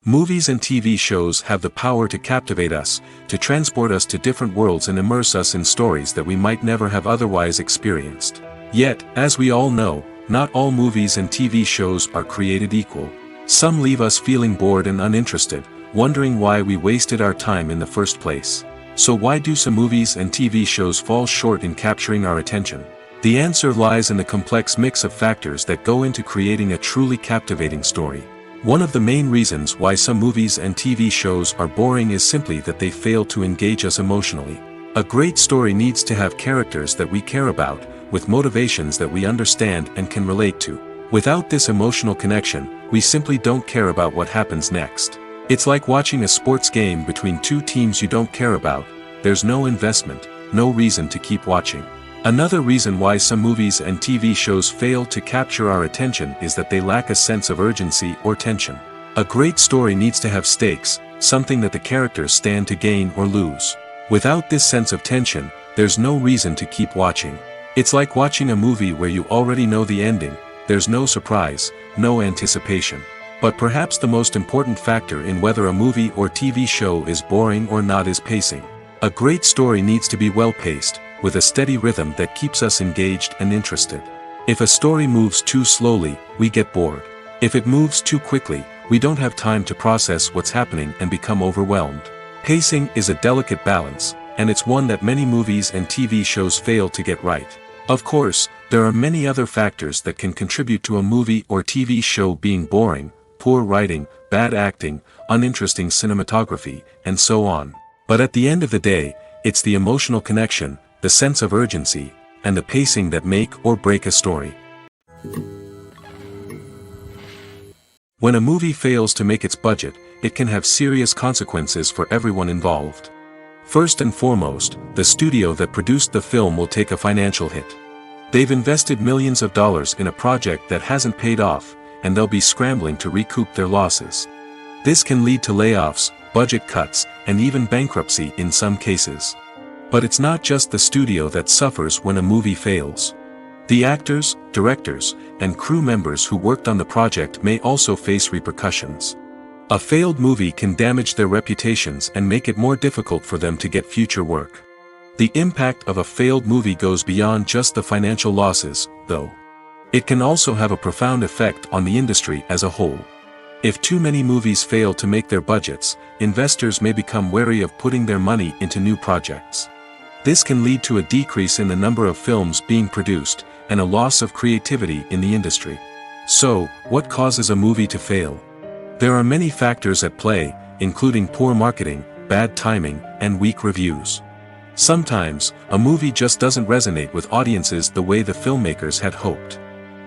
Movies and TV shows have the power to captivate us, to transport us to different worlds and immerse us in stories that we might never have otherwise experienced. Yet, as we all know, not all movies and TV shows are created equal. Some leave us feeling bored and uninterested, wondering why we wasted our time in the first place. So why do some movies and TV shows fall short in capturing our attention? The answer lies in the complex mix of factors that go into creating a truly captivating story. One of the main reasons why some movies and TV shows are boring is simply that they fail to engage us emotionally. A great story needs to have characters that we care about, with motivations that we understand and can relate to. Without this emotional connection, we simply don't care about what happens next. It's like watching a sports game between two teams you don't care about, there's no investment, no reason to keep watching. Another reason why some movies and TV shows fail to capture our attention is that they lack a sense of urgency or tension. A great story needs to have stakes, something that the characters stand to gain or lose. Without this sense of tension, there's no reason to keep watching. It's like watching a movie where you already know the ending, there's no surprise, no anticipation. But perhaps the most important factor in whether a movie or TV show is boring or not is pacing. A great story needs to be well-paced, with a steady rhythm that keeps us engaged and interested. If a story moves too slowly, we get bored. If it moves too quickly, we don't have time to process what's happening and become overwhelmed. Pacing is a delicate balance, and it's one that many movies and TV shows fail to get right. Of course, there are many other factors that can contribute to a movie or TV show being boring: poor writing, bad acting, uninteresting cinematography, and so on. But at the end of the day, it's the emotional connection, the sense of urgency, and the pacing that make or break a story. When a movie fails to make its budget, it can have serious consequences for everyone involved. First and foremost, the studio that produced the film will take a financial hit. They've invested millions of dollars in a project that hasn't paid off, and they'll be scrambling to recoup their losses. This can lead to layoffs, budget cuts, and even bankruptcy in some cases. But it's not just the studio that suffers when a movie fails. The actors, directors, and crew members who worked on the project may also face repercussions. A failed movie can damage their reputations and make it more difficult for them to get future work. The impact of a failed movie goes beyond just the financial losses, though. It can also have a profound effect on the industry as a whole. If too many movies fail to make their budgets, investors may become wary of putting their money into new projects. This can lead to a decrease in the number of films being produced, and a loss of creativity in the industry. So, what causes a movie to fail? There are many factors at play, including poor marketing, bad timing, and weak reviews. Sometimes, a movie just doesn't resonate with audiences the way the filmmakers had hoped.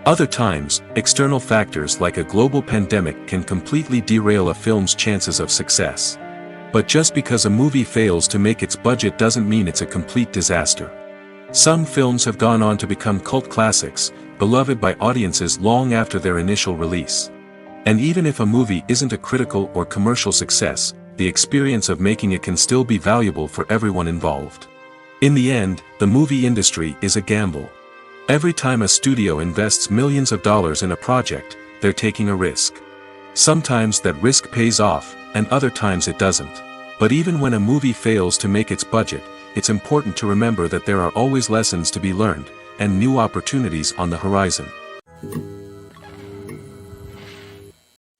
Other times, external factors like a global pandemic can completely derail a film's chances of success. But just because a movie fails to make its budget doesn't mean it's a complete disaster. Some films have gone on to become cult classics, beloved by audiences long after their initial release. And even if a movie isn't a critical or commercial success, the experience of making it can still be valuable for everyone involved. In the end, the movie industry is a gamble. Every time a studio invests millions of dollars in a project, they're taking a risk. Sometimes that risk pays off, and other times it doesn't. But even when a movie fails to make its budget, it's important to remember that there are always lessons to be learned, and new opportunities on the horizon.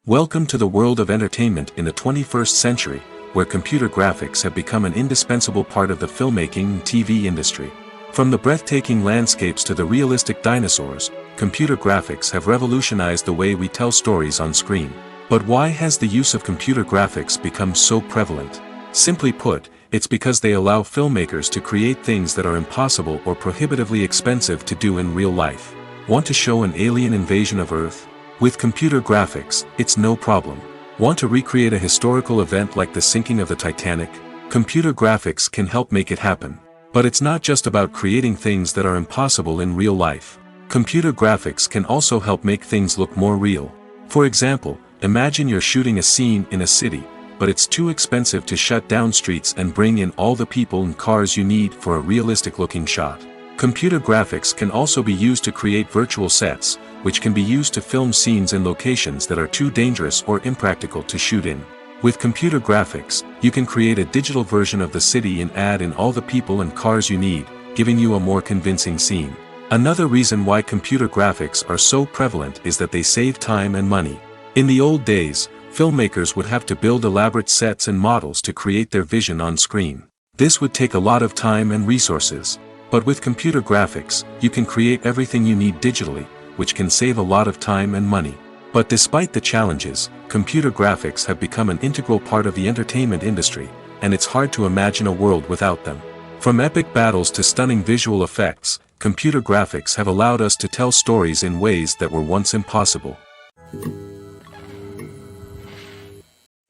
Welcome to the world of entertainment in the 21st century, where computer graphics have become an indispensable part of the filmmaking and TV industry. From the breathtaking landscapes to the realistic dinosaurs, computer graphics have revolutionized the way we tell stories on screen. But why has the use of computer graphics become so prevalent? Simply put, it's because they allow filmmakers to create things that are impossible or prohibitively expensive to do in real life. Want to show an alien invasion of Earth? With computer graphics, it's no problem. Want to recreate a historical event like the sinking of the Titanic? Computer graphics can help make it happen. But it's not just about creating things that are impossible in real life. Computer graphics can also help make things look more real. For example, imagine you're shooting a scene in a city, but it's too expensive to shut down streets and bring in all the people and cars you need for a realistic-looking shot. Computer graphics can also be used to create virtual sets, which can be used to film scenes in locations that are too dangerous or impractical to shoot in. With computer graphics, you can create a digital version of the city and add in all the people and cars you need, giving you a more convincing scene. Another reason why computer graphics are so prevalent is that they save time and money. In the old days, filmmakers would have to build elaborate sets and models to create their vision on screen. This would take a lot of time and resources. But with computer graphics, you can create everything you need digitally, which can save a lot of time and money. But despite the challenges, computer graphics have become an integral part of the entertainment industry, and it's hard to imagine a world without them. From epic battles to stunning visual effects, computer graphics have allowed us to tell stories in ways that were once impossible.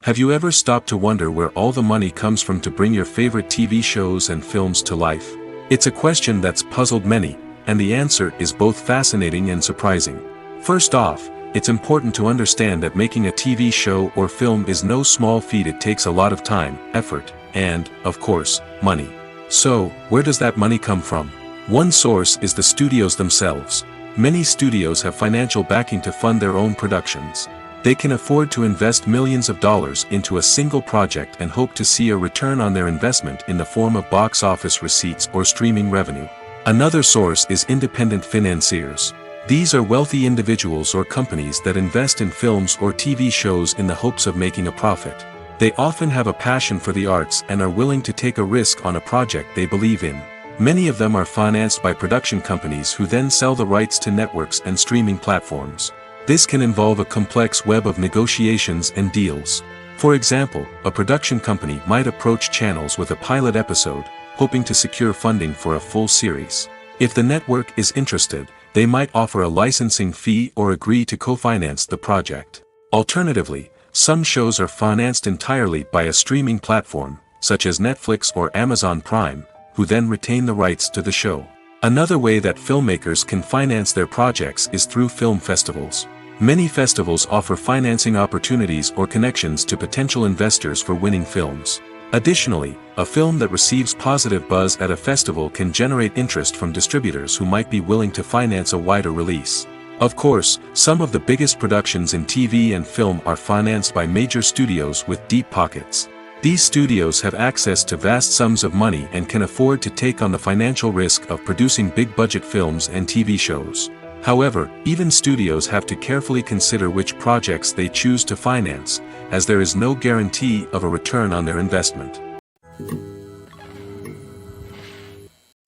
Have you ever stopped to wonder where all the money comes from to bring your favorite TV shows and films to life? It's a question that's puzzled many, and the answer is both fascinating and surprising. First off, it's important to understand that making a TV show or film is no small feat. It takes a lot of time, effort, and, of course, money. So, where does that money come from? One source is the studios themselves. Many studios have financial backing to fund their own productions. They can afford to invest millions of dollars into a single project and hope to see a return on their investment in the form of box office receipts or streaming revenue. Another source is independent financiers. These are wealthy individuals or companies that invest in films or TV shows in the hopes of making a profit. They often have a passion for the arts and are willing to take a risk on a project they believe in. Many of them are financed by production companies who then sell the rights to networks and streaming platforms. This can involve a complex web of negotiations and deals. For example, a production company might approach channels with a pilot episode, hoping to secure funding for a full series. If the network is interested, they might offer a licensing fee or agree to co-finance the project. Alternatively, some shows are financed entirely by a streaming platform, such as Netflix or Amazon Prime, who then retain the rights to the show. Another way that filmmakers can finance their projects is through film festivals. Many festivals offer financing opportunities or connections to potential investors for winning films. Additionally, a film that receives positive buzz at a festival can generate interest from distributors who might be willing to finance a wider release. Of course, some of the biggest productions in TV and film are financed by major studios with deep pockets. These studios have access to vast sums of money and can afford to take on the financial risk of producing big-budget films and TV shows. However, even studios have to carefully consider which projects they choose to finance, as there is no guarantee of a return on their investment.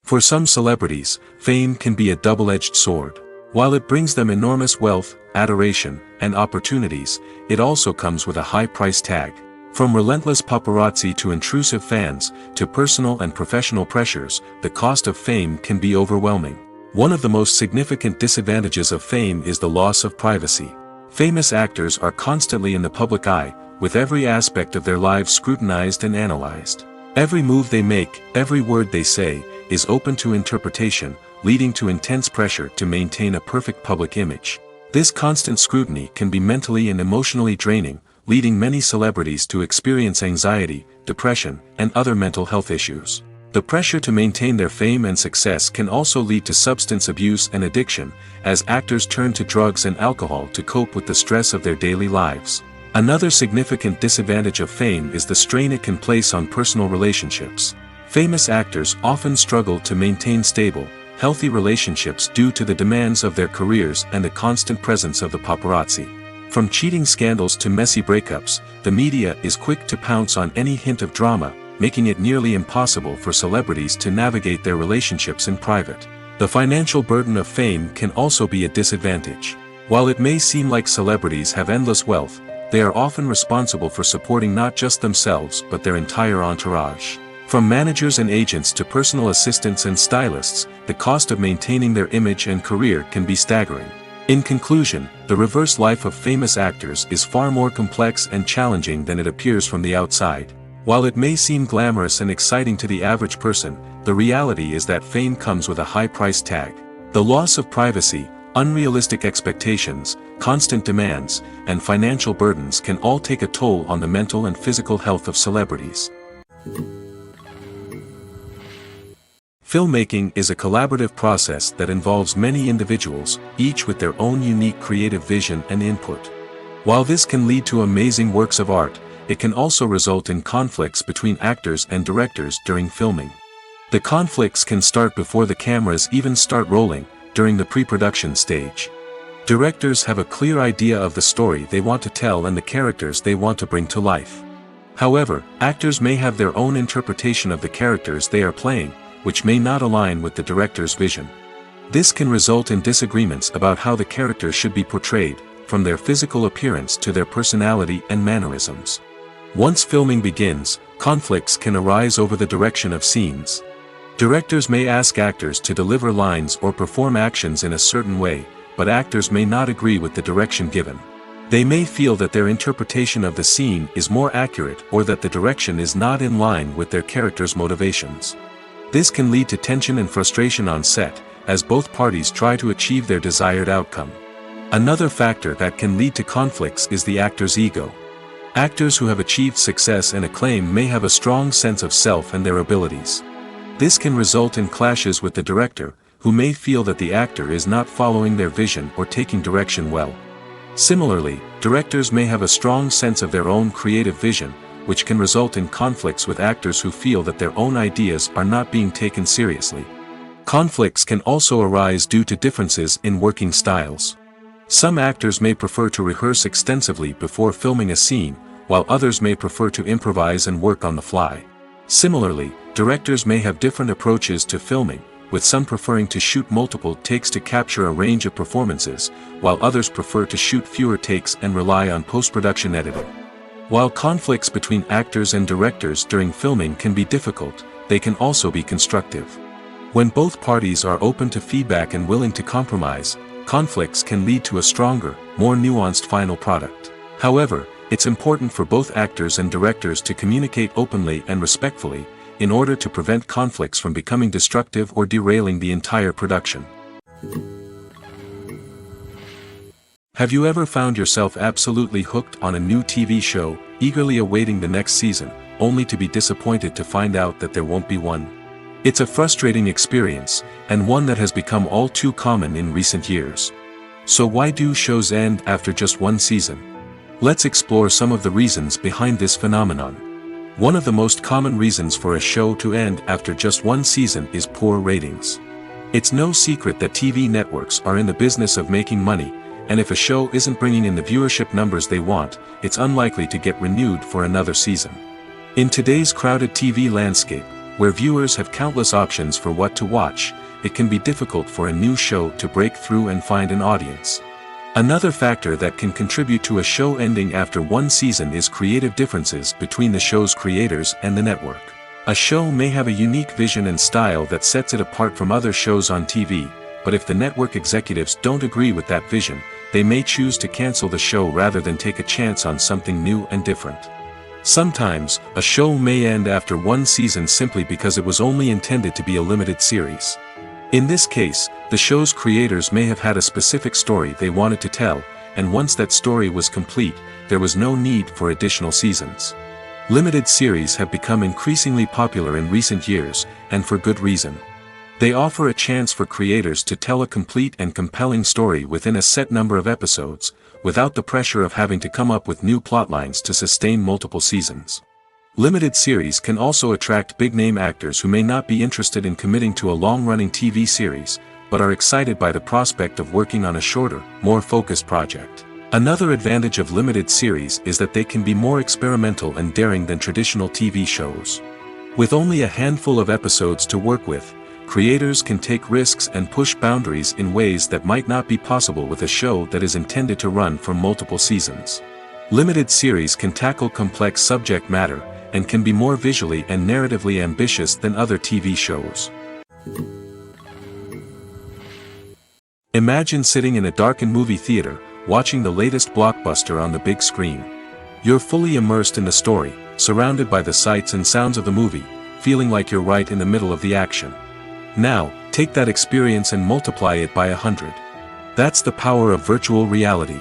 For some celebrities, fame can be a double-edged sword. While it brings them enormous wealth, adoration, and opportunities, it also comes with a high price tag. From relentless paparazzi to intrusive fans, to personal and professional pressures, the cost of fame can be overwhelming. One of the most significant disadvantages of fame is the loss of privacy. Famous actors are constantly in the public eye, with every aspect of their lives scrutinized and analyzed. Every move they make, every word they say, is open to interpretation, leading to intense pressure to maintain a perfect public image. This constant scrutiny can be mentally and emotionally draining, leading many celebrities to experience anxiety, depression, and other mental health issues. The pressure to maintain their fame and success can also lead to substance abuse and addiction, as actors turn to drugs and alcohol to cope with the stress of their daily lives. Another significant disadvantage of fame is the strain it can place on personal relationships. Famous actors often struggle to maintain stable, healthy relationships due to the demands of their careers and the constant presence of the paparazzi. From cheating scandals to messy breakups, the media is quick to pounce on any hint of drama, making it nearly impossible for celebrities to navigate their relationships in private. The financial burden of fame can also be a disadvantage. While it may seem like celebrities have endless wealth, they are often responsible for supporting not just themselves but their entire entourage. From managers and agents to personal assistants and stylists, the cost of maintaining their image and career can be staggering. In conclusion, the reverse life of famous actors is far more complex and challenging than it appears from the outside. While it may seem glamorous and exciting to the average person, the reality is that fame comes with a high price tag. The loss of privacy, unrealistic expectations, constant demands, and financial burdens can all take a toll on the mental and physical health of celebrities. Filmmaking is a collaborative process that involves many individuals, each with their own unique creative vision and input. While this can lead to amazing works of art, it can also result in conflicts between actors and directors during filming. The conflicts can start before the cameras even start rolling, during the pre-production stage. Directors have a clear idea of the story they want to tell and the characters they want to bring to life. However, actors may have their own interpretation of the characters they are playing, which may not align with the director's vision. This can result in disagreements about how the characters should be portrayed, from their physical appearance to their personality and mannerisms. Once filming begins, conflicts can arise over the direction of scenes. Directors may ask actors to deliver lines or perform actions in a certain way, but actors may not agree with the direction given. They may feel that their interpretation of the scene is more accurate or that the direction is not in line with their character's motivations. This can lead to tension and frustration on set, as both parties try to achieve their desired outcome. Another factor that can lead to conflicts is the actor's ego. Actors who have achieved success and acclaim may have a strong sense of self and their abilities. This can result in clashes with the director, who may feel that the actor is not following their vision or taking direction well. Similarly, directors may have a strong sense of their own creative vision, which can result in conflicts with actors who feel that their own ideas are not being taken seriously. Conflicts can also arise due to differences in working styles. Some actors may prefer to rehearse extensively before filming a scene, while others may prefer to improvise and work on the fly. Similarly, directors may have different approaches to filming, with some preferring to shoot multiple takes to capture a range of performances, while others prefer to shoot fewer takes and rely on post-production editing. While conflicts between actors and directors during filming can be difficult, they can also be constructive. When both parties are open to feedback and willing to compromise, conflicts can lead to a stronger, more nuanced final product. However, it's important for both actors and directors to communicate openly and respectfully, in order to prevent conflicts from becoming destructive or derailing the entire production. Have you ever found yourself absolutely hooked on a new TV show, eagerly awaiting the next season, only to be disappointed to find out that there won't be one? It's a frustrating experience, and one that has become all too common in recent years. So why do shows end after just one season? Let's explore some of the reasons behind this phenomenon. One of the most common reasons for a show to end after just one season is poor ratings. It's no secret that TV networks are in the business of making money, and if a show isn't bringing in the viewership numbers they want, it's unlikely to get renewed for another season. In today's crowded TV landscape, where viewers have countless options for what to watch, it can be difficult for a new show to break through and find an audience. Another factor that can contribute to a show ending after one season is creative differences between the show's creators and the network. A show may have a unique vision and style that sets it apart from other shows on TV, but if the network executives don't agree with that vision, they may choose to cancel the show rather than take a chance on something new and different. Sometimes, a show may end after one season simply because it was only intended to be a limited series. In this case, the show's creators may have had a specific story they wanted to tell, and once that story was complete, there was no need for additional seasons. Limited series have become increasingly popular in recent years, and for good reason. They offer a chance for creators to tell a complete and compelling story within a set number of episodes, without the pressure of having to come up with new plotlines to sustain multiple seasons. Limited series can also attract big-name actors who may not be interested in committing to a long-running TV series, but are excited by the prospect of working on a shorter, more focused project. Another advantage of limited series is that they can be more experimental and daring than traditional TV shows. With only a handful of episodes to work with, creators can take risks and push boundaries in ways that might not be possible with a show that is intended to run for multiple seasons. Limited series can tackle complex subject matter, and can be more visually and narratively ambitious than other TV shows. Imagine sitting in a darkened movie theater, watching the latest blockbuster on the big screen. You're fully immersed in the story, surrounded by the sights and sounds of the movie, feeling like you're right in the middle of the action. Now, take that experience and multiply it by 100. That's the power of virtual reality.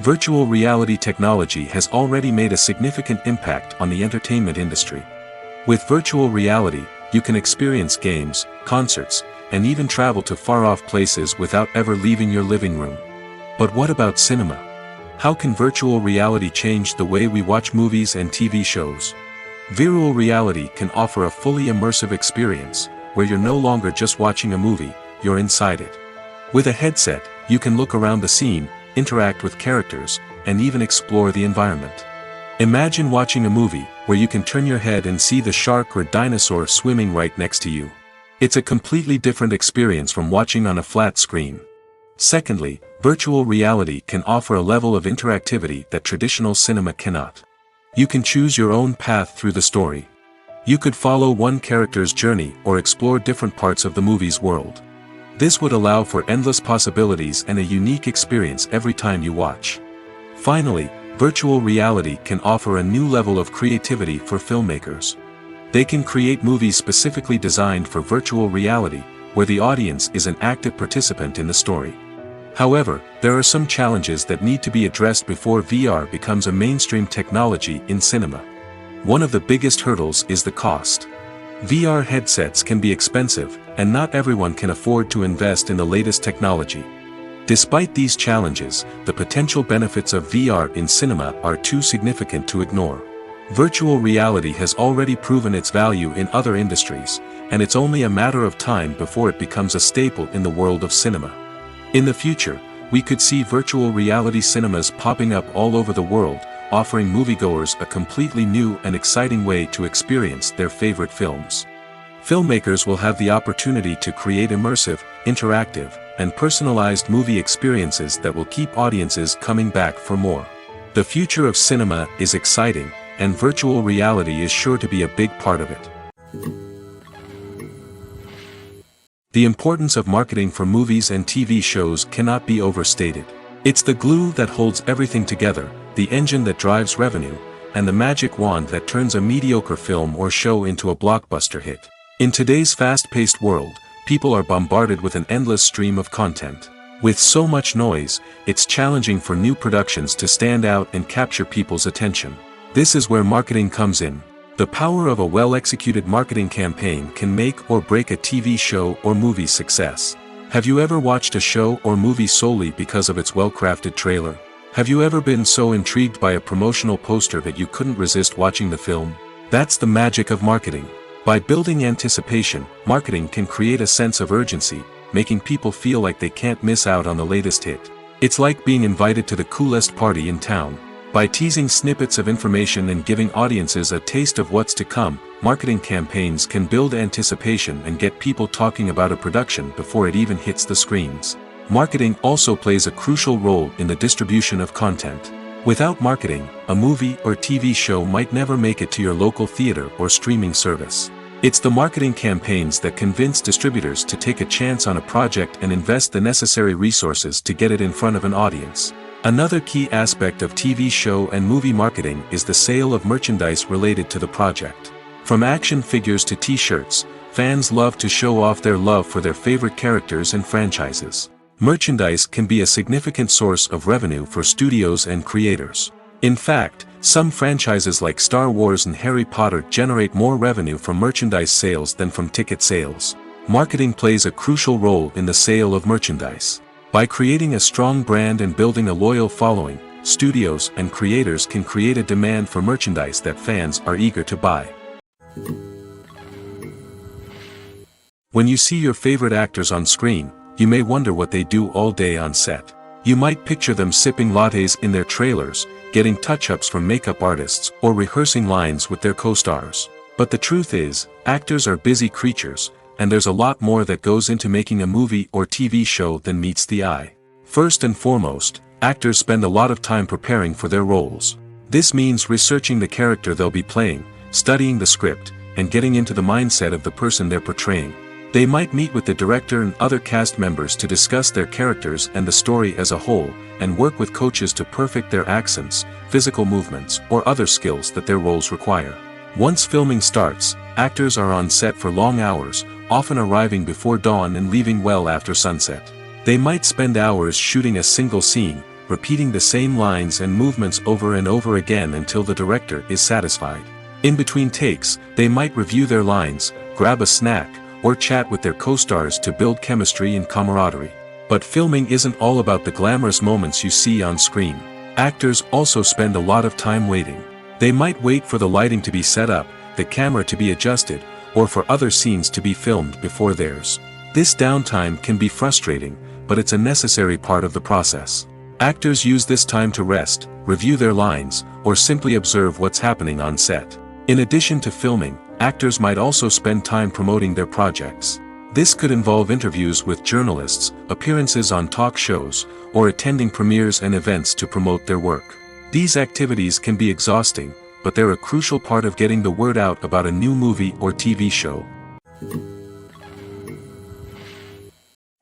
Virtual reality technology has already made a significant impact on the entertainment industry. With virtual reality, you can experience games, concerts, and even travel to far-off places without ever leaving your living room. But what about cinema? How can virtual reality change the way we watch movies and TV shows? Virtual reality can offer a fully immersive experience, where you're no longer just watching a movie, you're inside it. With a headset, you can look around the scene, interact with characters, and even explore the environment. Imagine watching a movie where you can turn your head and see the shark or dinosaur swimming right next to you. It's a completely different experience from watching on a flat screen. Secondly, virtual reality can offer a level of interactivity that traditional cinema cannot. You can choose your own path through the story. You could follow one character's journey or explore different parts of the movie's world. This would allow for endless possibilities and a unique experience every time you watch. Finally, virtual reality can offer a new level of creativity for filmmakers. They can create movies specifically designed for virtual reality, where the audience is an active participant in the story. However, there are some challenges that need to be addressed before VR becomes a mainstream technology in cinema. One of the biggest hurdles is the cost. VR headsets can be expensive, and not everyone can afford to invest in the latest technology. Despite these challenges, the potential benefits of VR in cinema are too significant to ignore. Virtual reality has already proven its value in other industries, and it's only a matter of time before it becomes a staple in the world of cinema. In the future, we could see virtual reality cinemas popping up all over the world, offering moviegoers a completely new and exciting way to experience their favorite films. Filmmakers will have the opportunity to create immersive, interactive, and personalized movie experiences that will keep audiences coming back for more. The future of cinema is exciting, and virtual reality is sure to be a big part of it. The importance of marketing for movies and TV shows cannot be overstated. It's the glue that holds everything together, the engine that drives revenue, and the magic wand that turns a mediocre film or show into a blockbuster hit. In today's fast-paced world, people are bombarded with an endless stream of content. With so much noise, it's challenging for new productions to stand out and capture people's attention. This is where marketing comes in. The power of a well-executed marketing campaign can make or break a TV show or movie's success. Have you ever watched a show or movie solely because of its well-crafted trailer? Have you ever been so intrigued by a promotional poster that you couldn't resist watching the film? That's the magic of marketing. By building anticipation, marketing can create a sense of urgency, making people feel like they can't miss out on the latest hit. It's like being invited to the coolest party in town. By teasing snippets of information and giving audiences a taste of what's to come, marketing campaigns can build anticipation and get people talking about a production before it even hits the screens. Marketing also plays a crucial role in the distribution of content. Without marketing, a movie or TV show might never make it to your local theater or streaming service. It's the marketing campaigns that convince distributors to take a chance on a project and invest the necessary resources to get it in front of an audience. Another key aspect of TV show and movie marketing is the sale of merchandise related to the project. From action figures to t-shirts, fans love to show off their love for their favorite characters and franchises. Merchandise can be a significant source of revenue for studios and creators. In fact, some franchises like Star Wars and Harry Potter generate more revenue from merchandise sales than from ticket sales. Marketing plays a crucial role in the sale of merchandise. By creating a strong brand and building a loyal following, studios and creators can create a demand for merchandise that fans are eager to buy. When you see your favorite actors on screen, you may wonder what they do all day on set. You might picture them sipping lattes in their trailers, getting touch-ups from makeup artists, or rehearsing lines with their co-stars. But the truth is, actors are busy creatures, and there's a lot more that goes into making a movie or TV show than meets the eye. First and foremost, actors spend a lot of time preparing for their roles. This means researching the character they'll be playing, studying the script, and getting into the mindset of the person they're portraying. They might meet with the director and other cast members to discuss their characters and the story as a whole, and work with coaches to perfect their accents, physical movements, or other skills that their roles require. Once filming starts, actors are on set for long hours, often arriving before dawn and leaving well after sunset. They might spend hours shooting a single scene, repeating the same lines and movements over and over again until the director is satisfied. In between takes, they might review their lines, grab a snack, or chat with their co-stars to build chemistry and camaraderie. But filming isn't all about the glamorous moments you see on screen. Actors also spend a lot of time waiting. They might wait for the lighting to be set up, the camera to be adjusted, or for other scenes to be filmed before theirs. This downtime can be frustrating, but it's a necessary part of the process. Actors use this time to rest, review their lines, or simply observe what's happening on set. In addition to filming, actors might also spend time promoting their projects. This could involve interviews with journalists, appearances on talk shows, or attending premieres and events to promote their work. These activities can be exhausting, but they're a crucial part of getting the word out about a new movie or TV show.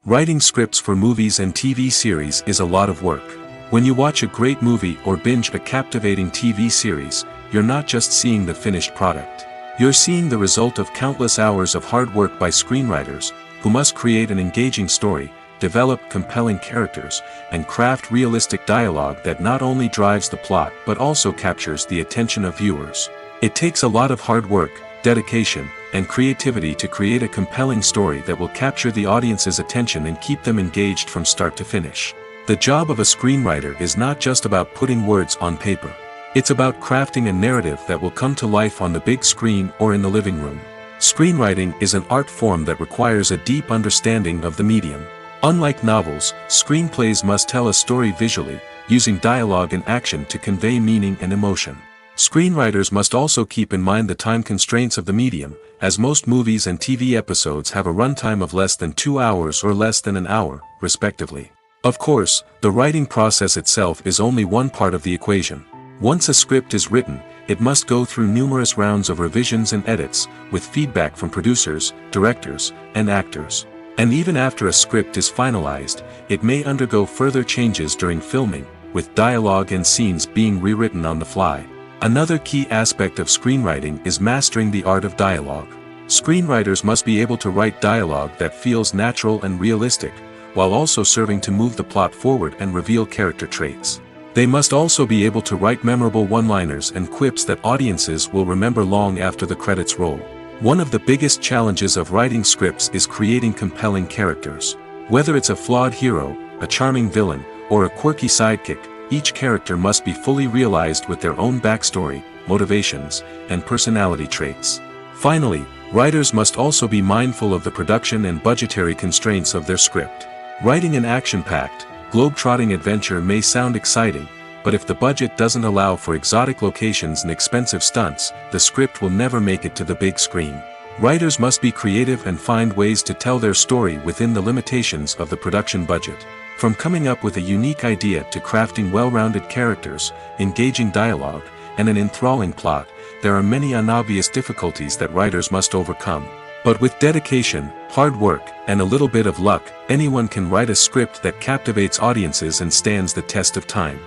Writing scripts for movies and TV series is a lot of work. When you watch a great movie or binge a captivating TV series, you're not just seeing the finished product. You're seeing the result of countless hours of hard work by screenwriters, who must create an engaging story, develop compelling characters, and craft realistic dialogue that not only drives the plot but also captures the attention of viewers. It takes a lot of hard work, dedication, and creativity to create a compelling story that will capture the audience's attention and keep them engaged from start to finish. The job of a screenwriter is not just about putting words on paper. It's about crafting a narrative that will come to life on the big screen or in the living room. Screenwriting is an art form that requires a deep understanding of the medium. Unlike novels, screenplays must tell a story visually, using dialogue and action to convey meaning and emotion. Screenwriters must also keep in mind the time constraints of the medium, as most movies and TV episodes have a runtime of less than 2 hours or less than an hour, respectively. Of course, the writing process itself is only one part of the equation. Once a script is written, it must go through numerous rounds of revisions and edits, with feedback from producers, directors, and actors. And even after a script is finalized, it may undergo further changes during filming, with dialogue and scenes being rewritten on the fly. Another key aspect of screenwriting is mastering the art of dialogue. Screenwriters must be able to write dialogue that feels natural and realistic, while also serving to move the plot forward and reveal character traits. They must also be able to write memorable one-liners and quips that audiences will remember long after the credits roll. One of the biggest challenges of writing scripts is creating compelling characters. Whether it's a flawed hero, a charming villain, or a quirky sidekick, each character must be fully realized with their own backstory, motivations, and personality traits. Finally, writers must also be mindful of the production and budgetary constraints of their script. Writing an action-packed, globe-trotting adventure may sound exciting, but if the budget doesn't allow for exotic locations and expensive stunts, the script will never make it to the big screen. Writers must be creative and find ways to tell their story within the limitations of the production budget. From coming up with a unique idea to crafting well-rounded characters, engaging dialogue, and an enthralling plot, there are many unobvious difficulties that writers must overcome. But with dedication, hard work, and a little bit of luck, anyone can write a script that captivates audiences and stands the test of time.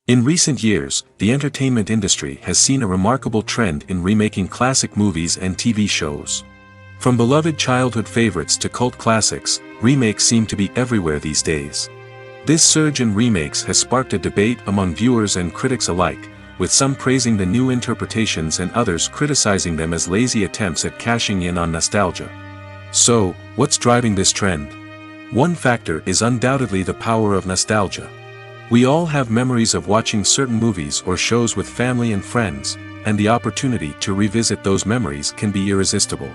In recent years, the entertainment industry has seen a remarkable trend in remaking classic movies and TV shows. From beloved childhood favorites to cult classics, remakes seem to be everywhere these days. This surge in remakes has sparked a debate among viewers and critics alike, with some praising the new interpretations and others criticizing them as lazy attempts at cashing in on nostalgia. So, what's driving this trend? One factor is undoubtedly the power of nostalgia. We all have memories of watching certain movies or shows with family and friends, and the opportunity to revisit those memories can be irresistible.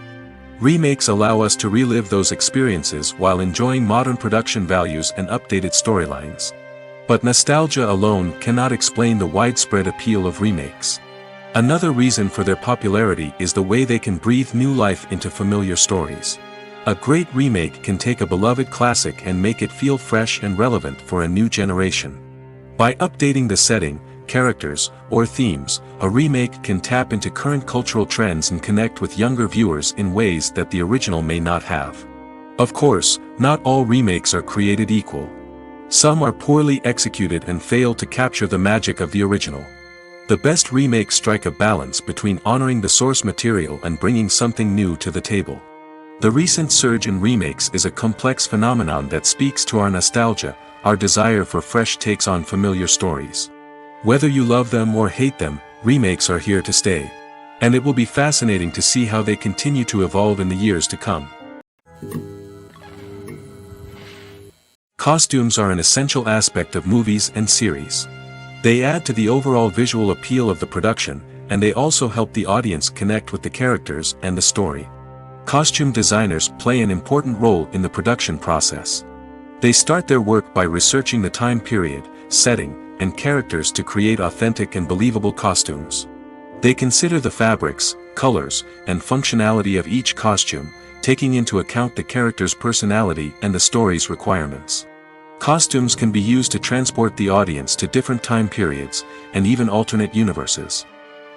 Remakes allow us to relive those experiences while enjoying modern production values and updated storylines. But nostalgia alone cannot explain the widespread appeal of remakes. Another reason for their popularity is the way they can breathe new life into familiar stories. A great remake can take a beloved classic and make it feel fresh and relevant for a new generation. By updating the setting, characters, or themes, a remake can tap into current cultural trends and connect with younger viewers in ways that the original may not have. Of course, not all remakes are created equal. Some are poorly executed and fail to capture the magic of the original. The best remakes strike a balance between honoring the source material and bringing something new to the table. The recent surge in remakes is a complex phenomenon that speaks to our nostalgia, our desire for fresh takes on familiar stories. Whether you love them or hate them, remakes are here to stay. And it will be fascinating to see how they continue to evolve in the years to come. Costumes are an essential aspect of movies and series. They add to the overall visual appeal of the production, and they also help the audience connect with the characters and the story. Costume designers play an important role in the production process. They start their work by researching the time period, setting, and characters to create authentic and believable costumes. They consider the fabrics, colors, and functionality of each costume, taking into account the character's personality and the story's requirements. Costumes can be used to transport the audience to different time periods, and even alternate universes.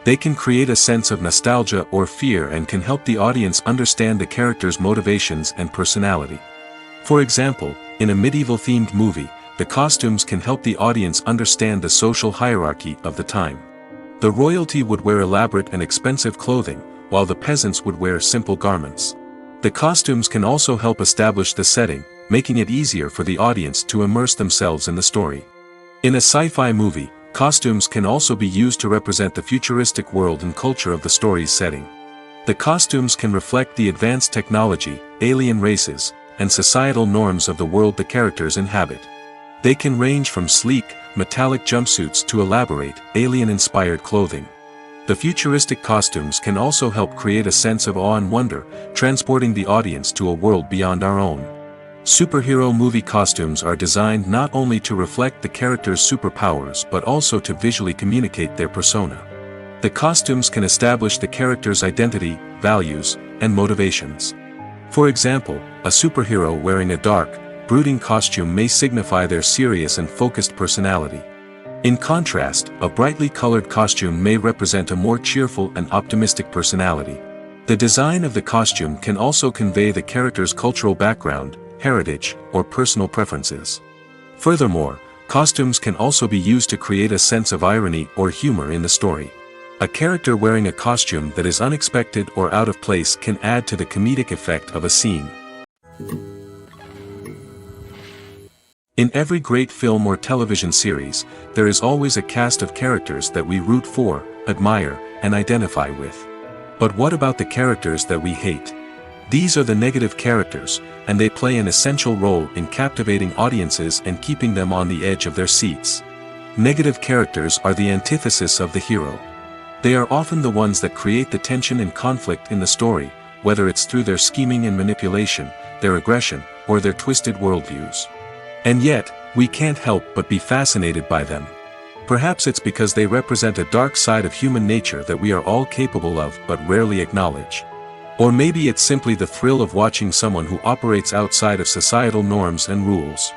They can create a sense of nostalgia or fear and can help the audience understand the character's motivations and personality. For example, In a medieval-themed movie, the costumes can help the audience understand the social hierarchy of the time. The royalty would wear elaborate and expensive clothing, while the peasants would wear simple garments. The costumes can also help establish the setting, making it easier for the audience to immerse themselves in the story. In a sci-fi movie, costumes can also be used to represent the futuristic world and culture of the story's setting. The costumes can reflect the advanced technology, alien races, and societal norms of the world the characters inhabit. They can range from sleek, metallic jumpsuits to elaborate, alien-inspired clothing. The futuristic costumes can also help create a sense of awe and wonder, transporting the audience to a world beyond our own. Superhero movie costumes are designed not only to reflect the character's superpowers but also to visually communicate their persona. The costumes can establish the character's identity, values, and motivations. For example, a superhero wearing a dark, brooding costume may signify their serious and focused personality. In contrast, a brightly colored costume may represent a more cheerful and optimistic personality. The design of the costume can also convey the character's cultural background, heritage, or personal preferences. Furthermore, costumes can also be used to create a sense of irony or humor in the story. A character wearing a costume that is unexpected or out of place can add to the comedic effect of a scene. In every great film or television series, there is always a cast of characters that we root for, admire, and identify with. But what about the characters that we hate? These are the negative characters, and they play an essential role in captivating audiences and keeping them on the edge of their seats. Negative characters are the antithesis of the hero. They are often the ones that create the tension and conflict in the story, whether it's through their scheming and manipulation, their aggression, or their twisted worldviews. And yet, we can't help but be fascinated by them. Perhaps it's because they represent a dark side of human nature that we are all capable of but rarely acknowledge. Or maybe it's simply the thrill of watching someone who operates outside of societal norms and rules.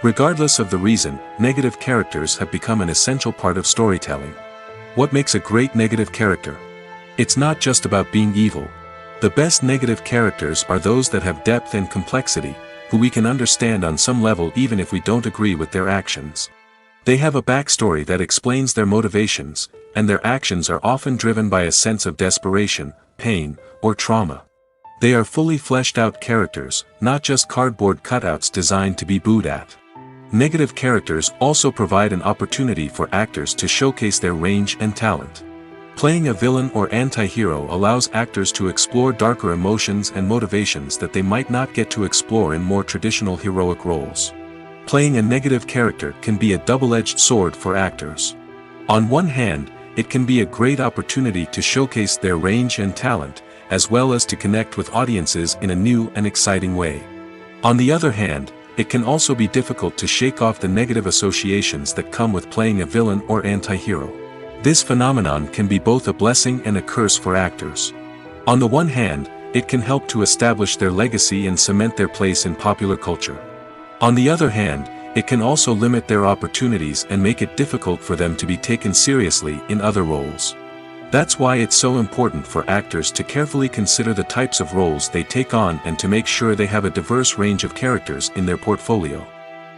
Regardless of the reason, negative characters have become an essential part of storytelling. What makes a great negative character? It's not just about being evil. The best negative characters are those that have depth and complexity, who we can understand on some level even if we don't agree with their actions. They have a backstory that explains their motivations, and their actions are often driven by a sense of desperation, pain, or trauma. They are fully fleshed out characters, not just cardboard cutouts designed to be booed at. Negative characters also provide an opportunity for actors to showcase their range and talent. Playing a villain or anti-hero allows actors to explore darker emotions and motivations that they might not get to explore in more traditional heroic roles. Playing a negative character can be a double-edged sword for actors. On one hand, it can be a great opportunity to showcase their range and talent, as well as to connect with audiences in a new and exciting way. On the other hand, it can also be difficult to shake off the negative associations that come with playing a villain or anti-hero. This phenomenon can be both a blessing and a curse for actors. On the one hand, it can help to establish their legacy and cement their place in popular culture. On the other hand, it can also limit their opportunities and make it difficult for them to be taken seriously in other roles. That's why it's so important for actors to carefully consider the types of roles they take on and to make sure they have a diverse range of characters in their portfolio.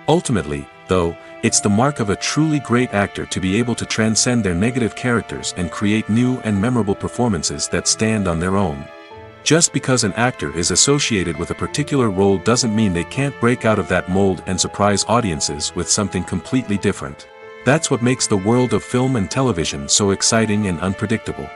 Ultimately, though, it's the mark of a truly great actor to be able to transcend their negative characters and create new and memorable performances that stand on their own. Just because an actor is associated with a particular role doesn't mean they can't break out of that mold and surprise audiences with something completely different. That's what makes the world of film and television so exciting and unpredictable.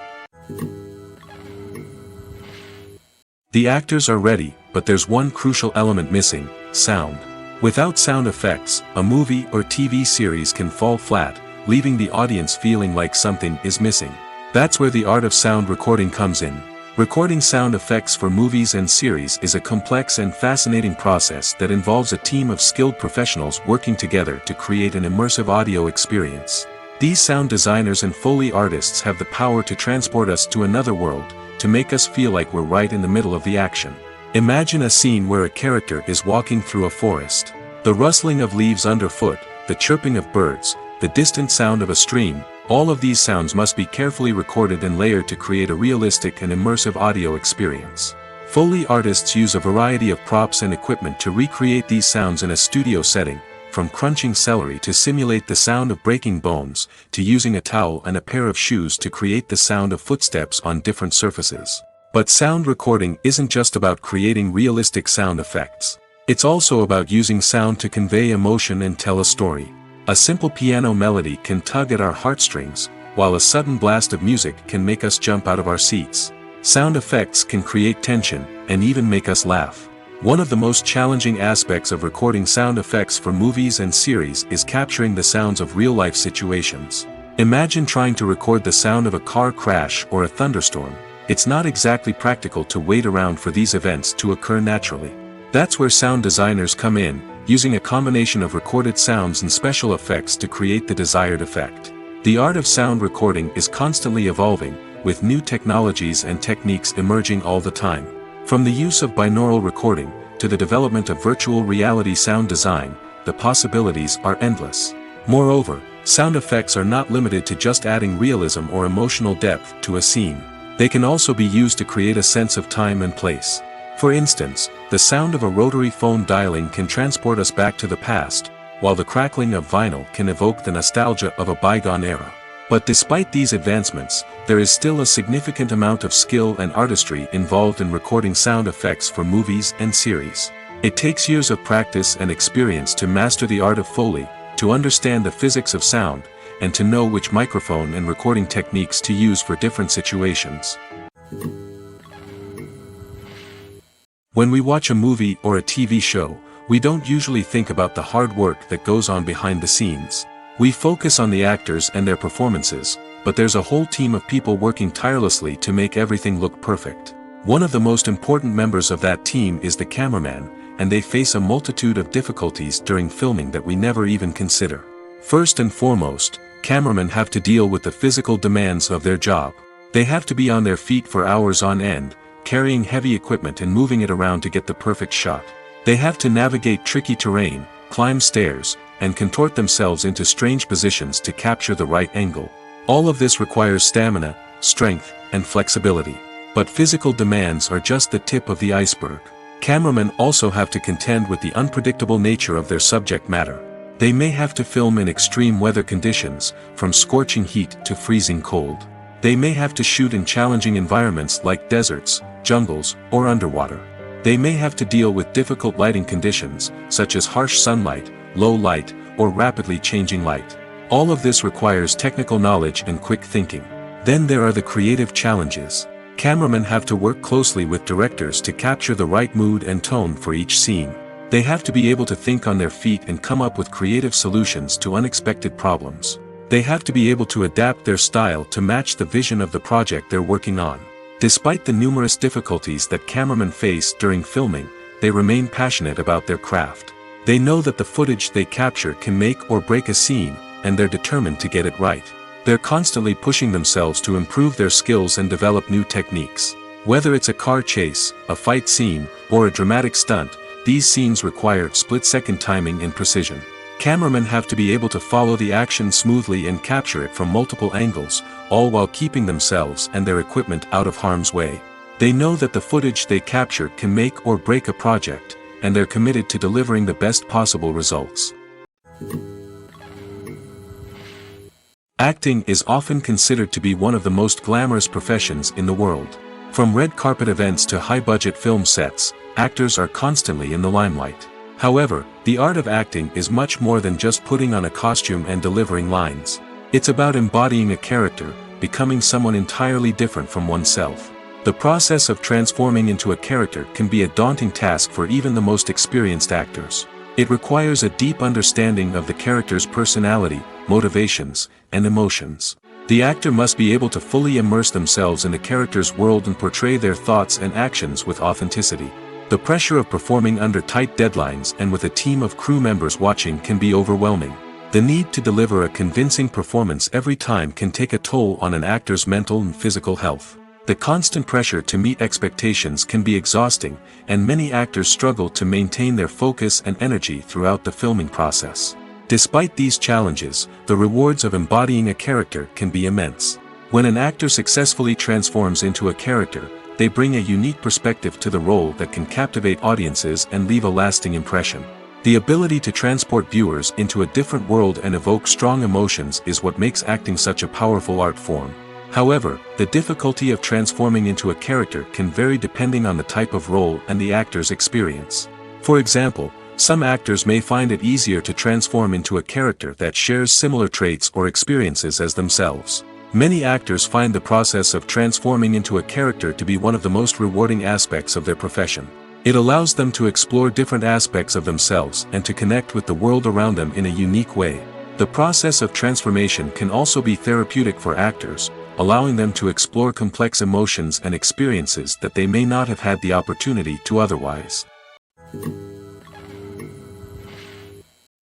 The actors are ready, but there's one crucial element missing: sound. Without sound effects, a movie or TV series can fall flat, leaving the audience feeling like something is missing. That's where the art of sound recording comes in. Recording sound effects for movies and series is a complex and fascinating process that involves a team of skilled professionals working together to create an immersive audio experience. These sound designers and Foley artists have the power to transport us to another world, to make us feel like we're right in the middle of the action. Imagine a scene where a character is walking through a forest. The rustling of leaves underfoot, the chirping of birds, the distant sound of a stream, all of these sounds must be carefully recorded and layered to create a realistic and immersive audio experience. Foley artists use a variety of props and equipment to recreate these sounds in a studio setting, from crunching celery to simulate the sound of breaking bones, to using a towel and a pair of shoes to create the sound of footsteps on different surfaces. But sound recording isn't just about creating realistic sound effects. It's also about using sound to convey emotion and tell a story. A simple piano melody can tug at our heartstrings, while a sudden blast of music can make us jump out of our seats. Sound effects can create tension, and even make us laugh. One of the most challenging aspects of recording sound effects for movies and series is capturing the sounds of real-life situations. Imagine trying to record the sound of a car crash or a thunderstorm. It's not exactly practical to wait around for these events to occur naturally. That's where sound designers come in, using a combination of recorded sounds and special effects to create the desired effect. The art of sound recording is constantly evolving, with new technologies and techniques emerging all the time. From the use of binaural recording, to the development of virtual reality sound design, the possibilities are endless. Moreover, sound effects are not limited to just adding realism or emotional depth to a scene. They can also be used to create a sense of time and place. For instance, the sound of a rotary phone dialing can transport us back to the past, while the crackling of vinyl can evoke the nostalgia of a bygone era. But despite these advancements, there is still a significant amount of skill and artistry involved in recording sound effects for movies and series. It takes years of practice and experience to master the art of Foley, to understand the physics of sound, and to know which microphone and recording techniques to use for different situations. When we watch a movie or a TV show, we don't usually think about the hard work that goes on behind the scenes. We focus on the actors and their performances, but there's a whole team of people working tirelessly to make everything look perfect. One of the most important members of that team is the cameraman, and they face a multitude of difficulties during filming that we never even consider. First and foremost, cameramen have to deal with the physical demands of their job. They have to be on their feet for hours on end, carrying heavy equipment and moving it around to get the perfect shot. They have to navigate tricky terrain, climb stairs, and contort themselves into strange positions to capture the right angle. All of this requires stamina, strength, and flexibility. But physical demands are just the tip of the iceberg. Cameramen also have to contend with the unpredictable nature of their subject matter. They may have to film in extreme weather conditions, from scorching heat to freezing cold. They may have to shoot in challenging environments like deserts, jungles, or underwater. They may have to deal with difficult lighting conditions, such as harsh sunlight, low light, or rapidly changing light. All of this requires technical knowledge and quick thinking. Then there are the creative challenges. Cameramen have to work closely with directors to capture the right mood and tone for each scene. They have to be able to think on their feet and come up with creative solutions to unexpected problems. They have to be able to adapt their style to match the vision of the project they're working on. Despite the numerous difficulties that cameramen face during filming, they remain passionate about their craft. They know that the footage they capture can make or break a scene, and they're determined to get it right. They're constantly pushing themselves to improve their skills and develop new techniques. Whether it's a car chase, a fight scene, or a dramatic stunt, these scenes require split-second timing and precision. Cameramen have to be able to follow the action smoothly and capture it from multiple angles, all while keeping themselves and their equipment out of harm's way. They know that the footage they capture can make or break a project, and they're committed to delivering the best possible results. Acting is often considered to be one of the most glamorous professions in the world. From red carpet events to high-budget film sets, actors are constantly in the limelight. However, the art of acting is much more than just putting on a costume and delivering lines. It's about embodying a character, becoming someone entirely different from oneself. The process of transforming into a character can be a daunting task for even the most experienced actors. It requires a deep understanding of the character's personality, motivations, and emotions. The actor must be able to fully immerse themselves in the character's world and portray their thoughts and actions with authenticity. The pressure of performing under tight deadlines and with a team of crew members watching can be overwhelming. The need to deliver a convincing performance every time can take a toll on an actor's mental and physical health. The constant pressure to meet expectations can be exhausting, and many actors struggle to maintain their focus and energy throughout the filming process. Despite these challenges, the rewards of embodying a character can be immense. When an actor successfully transforms into a character, they bring a unique perspective to the role that can captivate audiences and leave a lasting impression. The ability to transport viewers into a different world and evoke strong emotions is what makes acting such a powerful art form. However, the difficulty of transforming into a character can vary depending on the type of role and the actor's experience. For example, some actors may find it easier to transform into a character that shares similar traits or experiences as themselves. Many actors find the process of transforming into a character to be one of the most rewarding aspects of their profession. It allows them to explore different aspects of themselves and to connect with the world around them in a unique way. The process of transformation can also be therapeutic for actors, allowing them to explore complex emotions and experiences that they may not have had the opportunity to otherwise.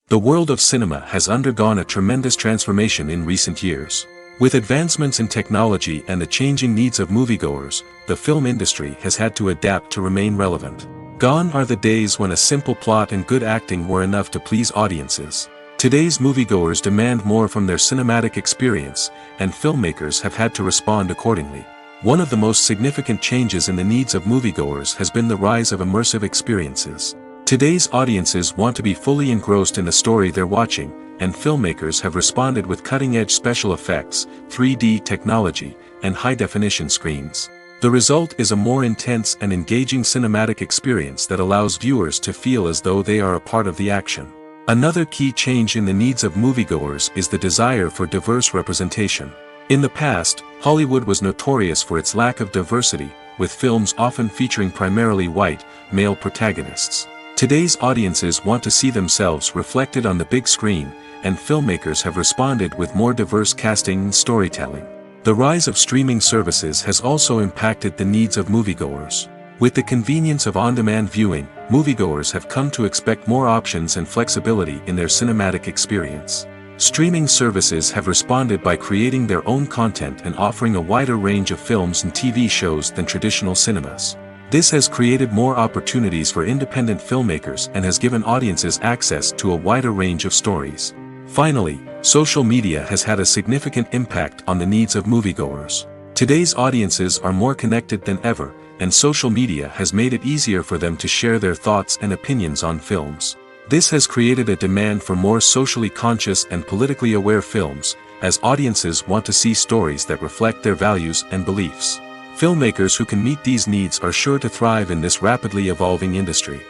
The world of cinema has undergone a tremendous transformation in recent years. With advancements in technology and the changing needs of moviegoers, the film industry has had to adapt to remain relevant. Gone are the days when a simple plot and good acting were enough to please audiences. Today's moviegoers demand more from their cinematic experience, and filmmakers have had to respond accordingly. One of the most significant changes in the needs of moviegoers has been the rise of immersive experiences. Today's audiences want to be fully engrossed in the story they're watching, and filmmakers have responded with cutting-edge special effects, 3D technology, and high-definition screens. The result is a more intense and engaging cinematic experience that allows viewers to feel as though they are a part of the action. Another key change in the needs of moviegoers is the desire for diverse representation. In the past, Hollywood was notorious for its lack of diversity, with films often featuring primarily white, male protagonists. Today's audiences want to see themselves reflected on the big screen, and filmmakers have responded with more diverse casting and storytelling. The rise of streaming services has also impacted the needs of moviegoers. With the convenience of on-demand viewing, moviegoers have come to expect more options and flexibility in their cinematic experience. Streaming services have responded by creating their own content and offering a wider range of films and TV shows than traditional cinemas. This has created more opportunities for independent filmmakers and has given audiences access to a wider range of stories. Finally, social media has had a significant impact on the needs of moviegoers. Today's audiences are more connected than ever, and social media has made it easier for them to share their thoughts and opinions on films. This has created a demand for more socially conscious and politically aware films, as audiences want to see stories that reflect their values and beliefs. Filmmakers who can meet these needs are sure to thrive in this rapidly evolving industry.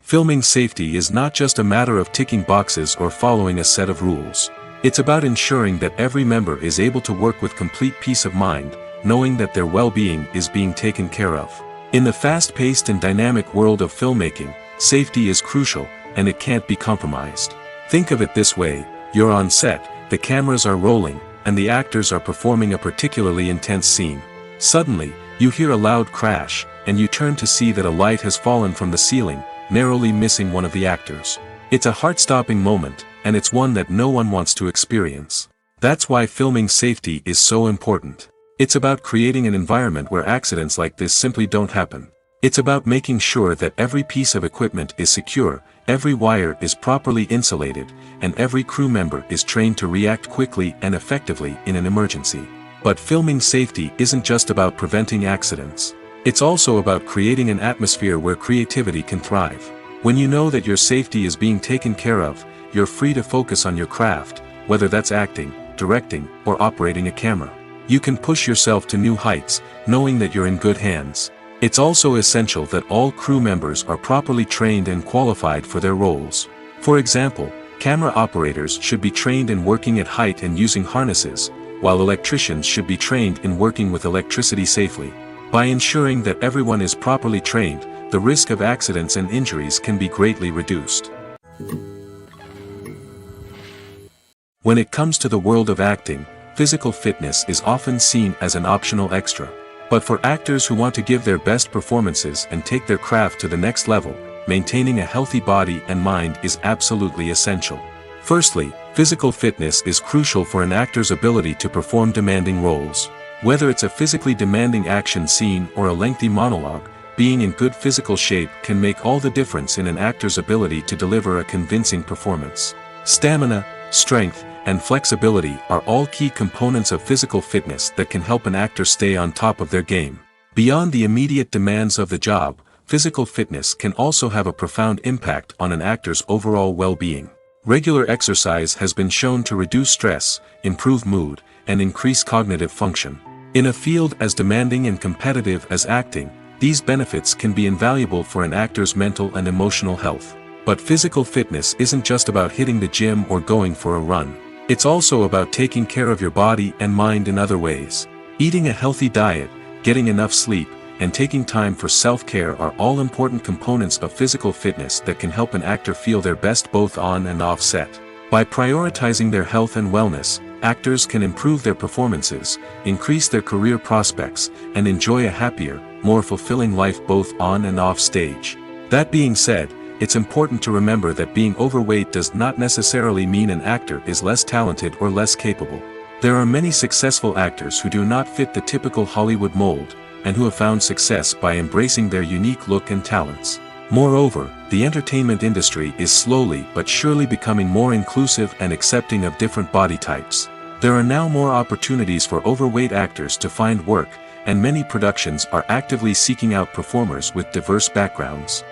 Filming safety is not just a matter of ticking boxes or following a set of rules. It's about ensuring that every member is able to work with complete peace of mind, knowing that their well-being is being taken care of. In the fast-paced and dynamic world of filmmaking, safety is crucial, and it can't be compromised. Think of it this way: you're on set, the cameras are rolling, and the actors are performing a particularly intense scene. Suddenly, you hear a loud crash, and you turn to see that a light has fallen from the ceiling, narrowly missing one of the actors. It's a heart-stopping moment, and it's one that no one wants to experience. That's why filming safety is so important. It's about creating an environment where accidents like this simply don't happen. It's about making sure that every piece of equipment is secure, every wire is properly insulated, and every crew member is trained to react quickly and effectively in an emergency. But filming safety isn't just about preventing accidents. It's also about creating an atmosphere where creativity can thrive. When you know that your safety is being taken care of, you're free to focus on your craft, whether that's acting, directing, or operating a camera. You can push yourself to new heights, knowing that you're in good hands. It's also essential that all crew members are properly trained and qualified for their roles. For example, camera operators should be trained in working at height and using harnesses, while electricians should be trained in working with electricity safely. By ensuring that everyone is properly trained, the risk of accidents and injuries can be greatly reduced. When it comes to the world of acting, physical fitness is often seen as an optional extra. But for actors who want to give their best performances and take their craft to the next level, maintaining a healthy body and mind is absolutely essential. Firstly, physical fitness is crucial for an actor's ability to perform demanding roles. Whether it's a physically demanding action scene or a lengthy monologue, being in good physical shape can make all the difference in an actor's ability to deliver a convincing performance. Stamina, strength, and flexibility are all key components of physical fitness that can help an actor stay on top of their game. Beyond the immediate demands of the job, physical fitness can also have a profound impact on an actor's overall well-being. Regular exercise has been shown to reduce stress, improve mood, and increase cognitive function. In a field as demanding and competitive as acting, these benefits can be invaluable for an actor's mental and emotional health. But physical fitness isn't just about hitting the gym or going for a run. It's also about taking care of your body and mind in other ways. Eating a healthy diet, getting enough sleep, and taking time for self-care are all important components of physical fitness that can help an actor feel their best both on and off set. By prioritizing their health and wellness, actors can improve their performances, increase their career prospects, and enjoy a happier, more fulfilling life both on and off stage. That being said, it's important to remember that being overweight does not necessarily mean an actor is less talented or less capable. There are many successful actors who do not fit the typical Hollywood mold, and who have found success by embracing their unique look and talents. Moreover, the entertainment industry is slowly but surely becoming more inclusive and accepting of different body types. There are now more opportunities for overweight actors to find work, and many productions are actively seeking out performers with diverse backgrounds.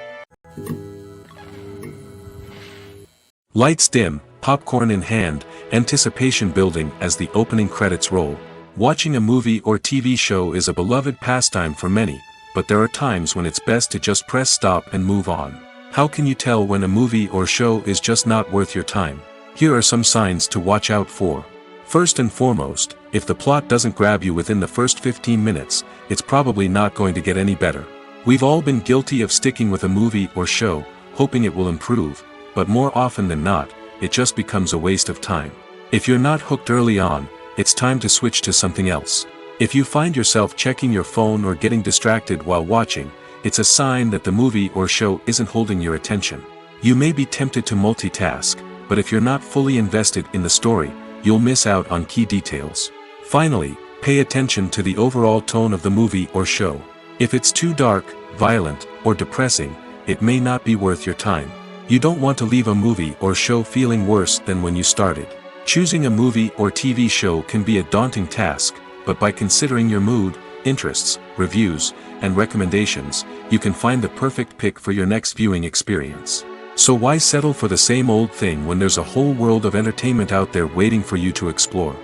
Lights dim, popcorn in hand, anticipation building as the opening credits roll. Watching a movie or TV show is a beloved pastime for many, but there are times when it's best to just press stop and move on. How can you tell when a movie or show is just not worth your time? Here are some signs to watch out for. First and foremost, if the plot doesn't grab you within the first 15 minutes, it's probably not going to get any better. We've all been guilty of sticking with a movie or show, hoping it will improve, but more often than not, it just becomes a waste of time. If you're not hooked early on, it's time to switch to something else. If you find yourself checking your phone or getting distracted while watching, it's a sign that the movie or show isn't holding your attention. You may be tempted to multitask, but if you're not fully invested in the story, you'll miss out on key details. Finally, pay attention to the overall tone of the movie or show. If it's too dark, violent, or depressing, it may not be worth your time. You don't want to leave a movie or show feeling worse than when you started. Choosing a movie or TV show can be a daunting task, but by considering your mood, interests, reviews, and recommendations, you can find the perfect pick for your next viewing experience. So why settle for the same old thing when there's a whole world of entertainment out there waiting for you to explore?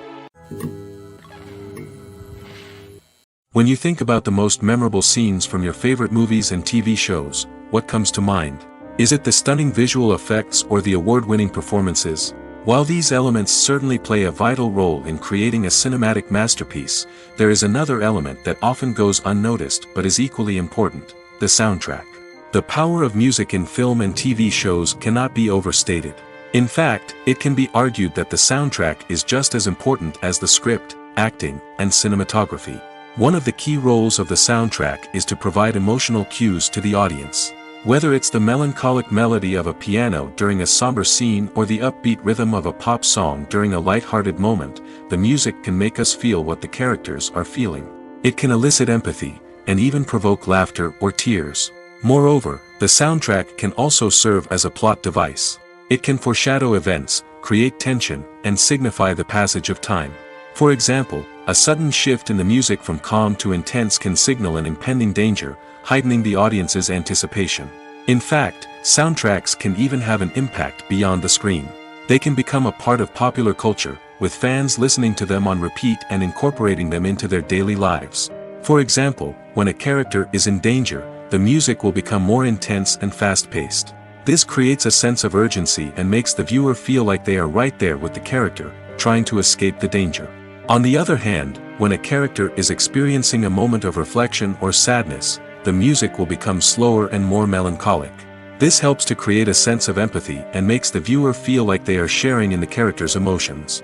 When you think about the most memorable scenes from your favorite movies and TV shows, what comes to mind? Is it the stunning visual effects or the award-winning performances? While these elements certainly play a vital role in creating a cinematic masterpiece, there is another element that often goes unnoticed but is equally important: the soundtrack. The power of music in film and TV shows cannot be overstated. In fact, it can be argued that the soundtrack is just as important as the script, acting, and cinematography. One of the key roles of the soundtrack is to provide emotional cues to the audience. Whether it's the melancholic melody of a piano during a somber scene or the upbeat rhythm of a pop song during a light-hearted moment, the music can make us feel what the characters are feeling. It can elicit empathy, and even provoke laughter or tears. Moreover, the soundtrack can also serve as a plot device. It can foreshadow events, create tension, and signify the passage of time. For example, a sudden shift in the music from calm to intense can signal an impending danger, heightening the audience's anticipation. In fact, soundtracks can even have an impact beyond the screen. They can become a part of popular culture, with fans listening to them on repeat and incorporating them into their daily lives. For example, when a character is in danger, the music will become more intense and fast-paced. This creates a sense of urgency and makes the viewer feel like they are right there with the character, trying to escape the danger. On the other hand, when a character is experiencing a moment of reflection or sadness, the music will become slower and more melancholic. This helps to create a sense of empathy and makes the viewer feel like they are sharing in the character's emotions.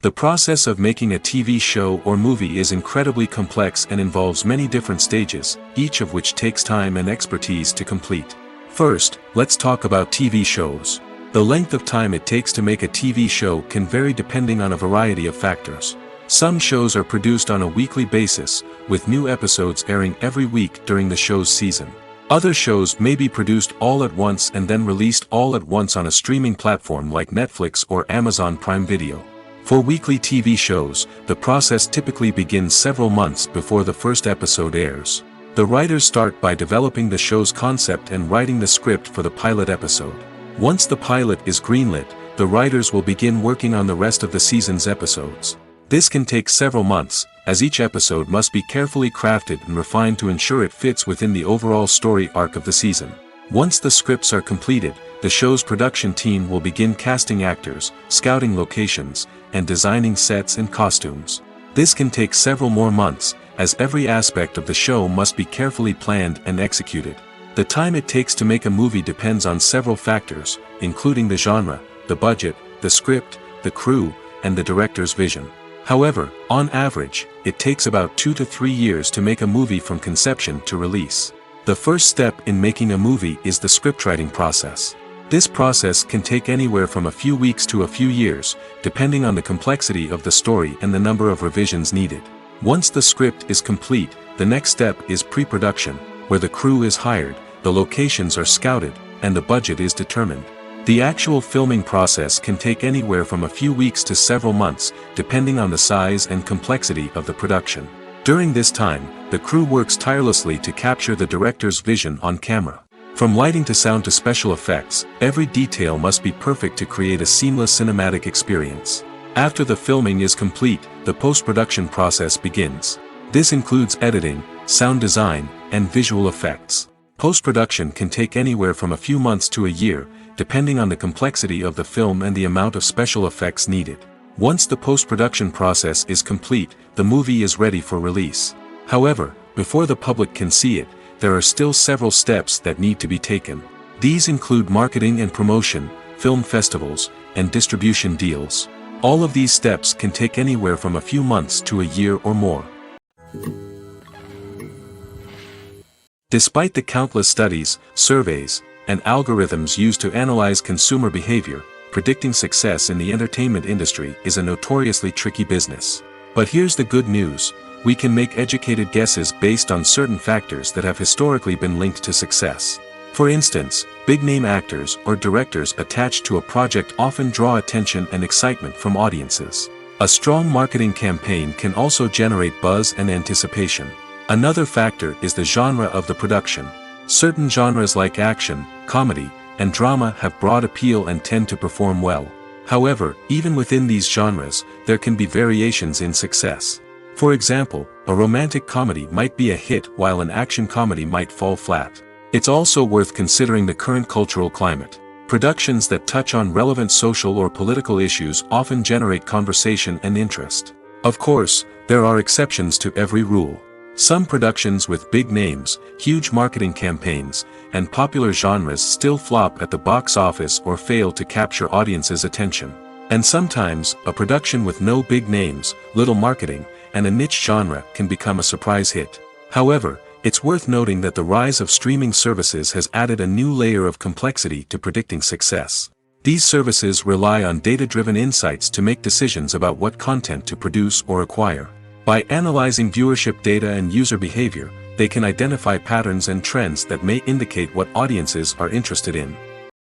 The process of making a TV show or movie is incredibly complex and involves many different stages, each of which takes time and expertise to complete. First, let's talk about TV shows. The length of time it takes to make a TV show can vary depending on a variety of factors. Some shows are produced on a weekly basis, with new episodes airing every week during the show's season. Other shows may be produced all at once and then released all at once on a streaming platform like Netflix or Amazon Prime Video. For weekly TV shows, the process typically begins several months before the first episode airs. The writers start by developing the show's concept and writing the script for the pilot episode. Once the pilot is greenlit, the writers will begin working on the rest of the season's episodes. This can take several months, as each episode must be carefully crafted and refined to ensure it fits within the overall story arc of the season. Once the scripts are completed, the show's production team will begin casting actors, scouting locations, and designing sets and costumes. This can take several more months, as every aspect of the show must be carefully planned and executed. The time it takes to make a movie depends on several factors, including the genre, the budget, the script, the crew, and the director's vision. However, on average, it takes about 2 to 3 years to make a movie from conception to release. The first step in making a movie is the scriptwriting process. This process can take anywhere from a few weeks to a few years, depending on the complexity of the story and the number of revisions needed. Once the script is complete, the next step is pre-production, where the crew is hired, the locations are scouted, and the budget is determined. The actual filming process can take anywhere from a few weeks to several months, depending on the size and complexity of the production. During this time, the crew works tirelessly to capture the director's vision on camera. From lighting to sound to special effects, every detail must be perfect to create a seamless cinematic experience. After the filming is complete, the post-production process begins. This includes editing, sound design, and visual effects. Post-production can take anywhere from a few months to a year, depending on the complexity of the film and the amount of special effects needed. Once the post-production process is complete, the movie is ready for release. However, before the public can see it, there are still several steps that need to be taken. These include marketing and promotion, film festivals, and distribution deals. All of these steps can take anywhere from a few months to a year or more. Despite the countless studies, surveys, and algorithms used to analyze consumer behavior, predicting success in the entertainment industry is a notoriously tricky business. But here's the good news: we can make educated guesses based on certain factors that have historically been linked to success. For instance, big-name actors or directors attached to a project often draw attention and excitement from audiences. A strong marketing campaign can also generate buzz and anticipation. Another factor is the genre of the production. Certain genres like action, comedy, and drama have broad appeal and tend to perform well. However, even within these genres, there can be variations in success. For example, a romantic comedy might be a hit while an action comedy might fall flat. It's also worth considering the current cultural climate. Productions that touch on relevant social or political issues often generate conversation and interest. Of course, there are exceptions to every rule. Some productions with big names, huge marketing campaigns, and popular genres still flop at the box office or fail to capture audiences' attention. And sometimes, a production with no big names, little marketing, and a niche genre can become a surprise hit. However, it's worth noting that the rise of streaming services has added a new layer of complexity to predicting success. These services rely on data-driven insights to make decisions about what content to produce or acquire. By analyzing viewership data and user behavior, they can identify patterns and trends that may indicate what audiences are interested in.